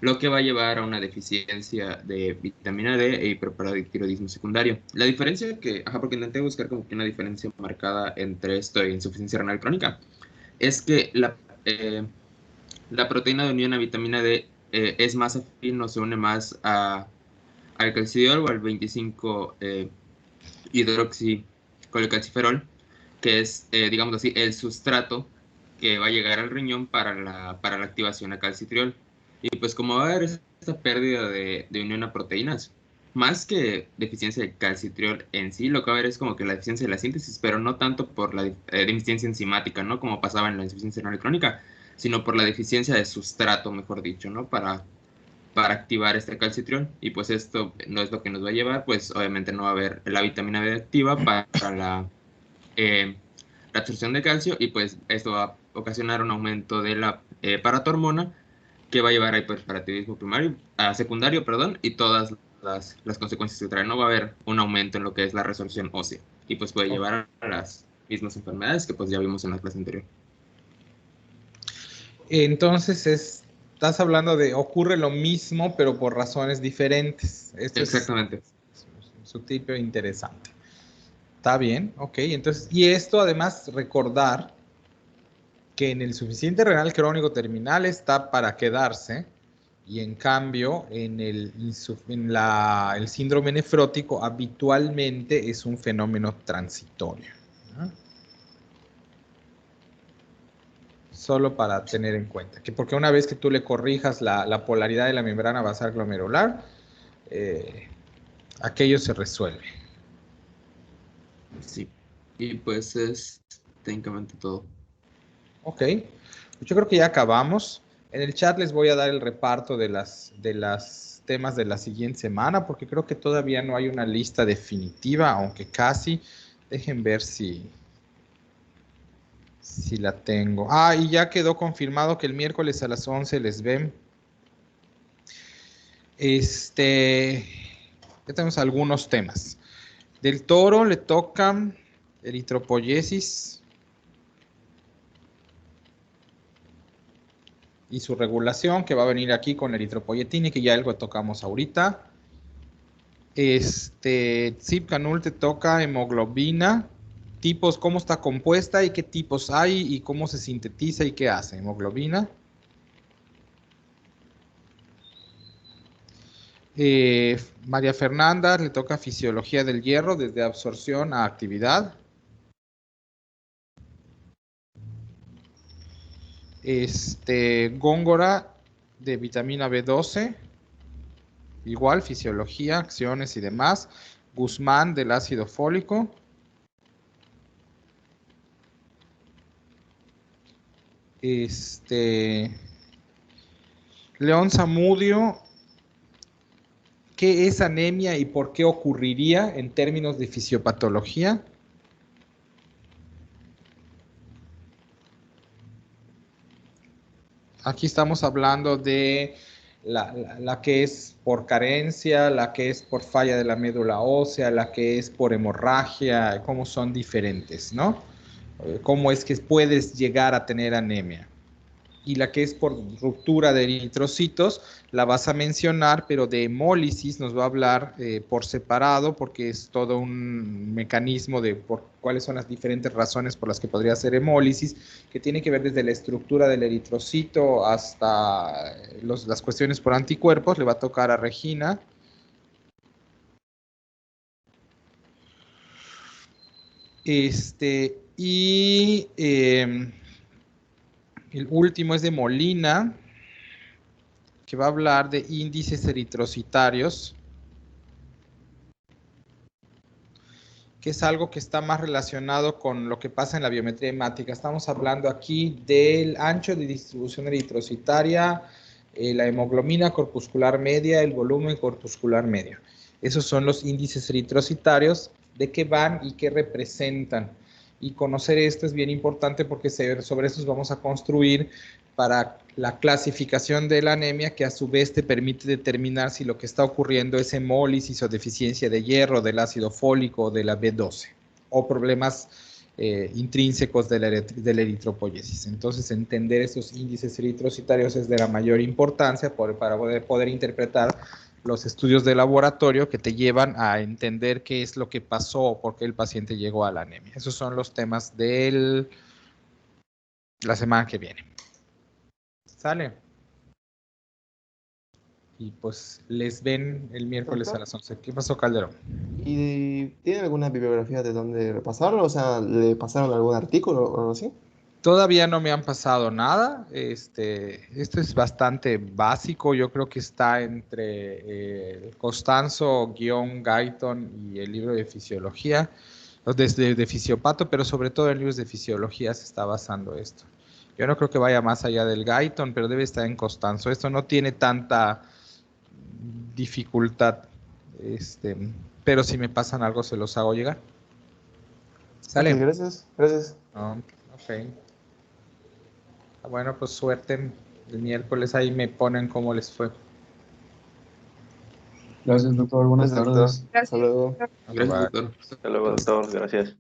lo que va a llevar a una deficiencia de vitamina D e hiperparathiroidismo secundario. La diferencia porque intenté buscar como que una diferencia marcada entre esto e insuficiencia renal crónica, es que la proteína de unión a vitamina D es más afín o se une más al calcidiol o al 25 hidroxicolecalciferol, que es, digamos así, el sustrato que va a llegar al riñón para la activación a calcitriol. Y pues como va a haber esta pérdida de unión a proteínas, más que deficiencia de calcitriol en sí, lo que va a haber es como que la deficiencia de la síntesis, pero no tanto por la deficiencia enzimática, ¿no? Como pasaba en la insuficiencia renal crónica, sino por la deficiencia de sustrato, mejor dicho, ¿no? Para activar este calcitriol. Y pues esto no es lo que nos va a llevar, pues obviamente no va a haber la vitamina D activa para la absorción de calcio, y pues esto va a ocasionar un aumento de la paratormona, que va a llevar a hiperparathiroidismo secundario, y todas las consecuencias que trae. No va a haber un aumento en lo que es la resorción ósea, y pues puede llevar a las mismas enfermedades que pues ya vimos en la clase anterior. Entonces estás hablando de ocurre lo mismo, pero por razones diferentes. Esto exactamente. Es sutil pero interesante. Está bien, ok. Entonces, y esto además recordar que en el insuficiente renal crónico terminal está para quedarse, y en cambio en el síndrome nefrótico habitualmente es un fenómeno transitorio, ¿no? Solo para tener en cuenta, que porque una vez que tú le corrijas la polaridad de la membrana basal glomerular, aquello se resuelve. Sí, y pues es técnicamente todo. Ok, yo creo que ya acabamos. En el chat les voy a dar el reparto de las temas de la siguiente semana, porque creo que todavía no hay una lista definitiva, aunque casi. Dejen ver si la tengo. Y ya quedó confirmado que el miércoles a las 11 les ven. Ya tenemos algunos temas. Del Toro le tocan eritropoyesis y su regulación, que va a venir aquí con eritropoyetina, y que ya algo tocamos ahorita. Zip Canul te toca hemoglobina, tipos, cómo está compuesta y qué tipos hay y cómo se sintetiza y qué hace hemoglobina. María Fernanda le toca fisiología del hierro desde absorción a actividad. Góngora de vitamina B12, igual fisiología, acciones y demás. Guzmán del ácido fólico. León Zamudio, ¿qué es anemia y por qué ocurriría en términos de fisiopatología? Aquí estamos hablando de la que es por carencia, la que es por falla de la médula ósea, la que es por hemorragia, cómo son diferentes, ¿no? Cómo es que puedes llegar a tener anemia. Y la que es por ruptura de eritrocitos, la vas a mencionar, pero de hemólisis nos va a hablar por separado, porque es todo un mecanismo de cuáles son las diferentes razones por las que podría ser hemólisis, que tiene que ver desde la estructura del eritrocito hasta las cuestiones por anticuerpos. Le va a tocar a Regina. El último es de Molina, que va a hablar de índices eritrocitarios, que es algo que está más relacionado con lo que pasa en la biometría hemática. Estamos hablando aquí del ancho de distribución eritrocitaria, la hemoglobina corpuscular media, el volumen corpuscular medio. Esos son los índices eritrocitarios, de qué van y qué representan. Y conocer esto es bien importante porque sobre estos vamos a construir para la clasificación de la anemia, que a su vez te permite determinar si lo que está ocurriendo es hemólisis o deficiencia de hierro, del ácido fólico o de la B12, o problemas intrínsecos de la eritropoyesis. Entonces, entender esos índices eritrocitarios es de la mayor importancia para poder interpretar los estudios de laboratorio que te llevan a entender qué es lo que pasó o por qué el paciente llegó a la anemia. Esos son los temas de la semana que viene. ¿Sale? Y pues les ven el miércoles a las 11. ¿Qué pasó, Calderón? ¿Y tiene alguna bibliografía de dónde repasarlo? O sea, ¿le pasaron algún artículo o algo así? Todavía no me han pasado nada. Esto es bastante básico. Yo creo que está entre Costanzo-Guyton y el libro de fisiología, de Fisiopato, pero sobre todo en libros de fisiología se está basando esto. Yo no creo que vaya más allá del Guyton, pero debe estar en Costanzo. Esto no tiene tanta dificultad, pero si me pasan algo se los hago llegar. ¿Sale? Okay, gracias. Ok. Bueno, pues suerte el miércoles, ahí me ponen cómo les fue. Gracias, doctor. Buenas tardes. Gracias. Hasta luego. Gracias, doctor. Hasta luego, doctor. Gracias.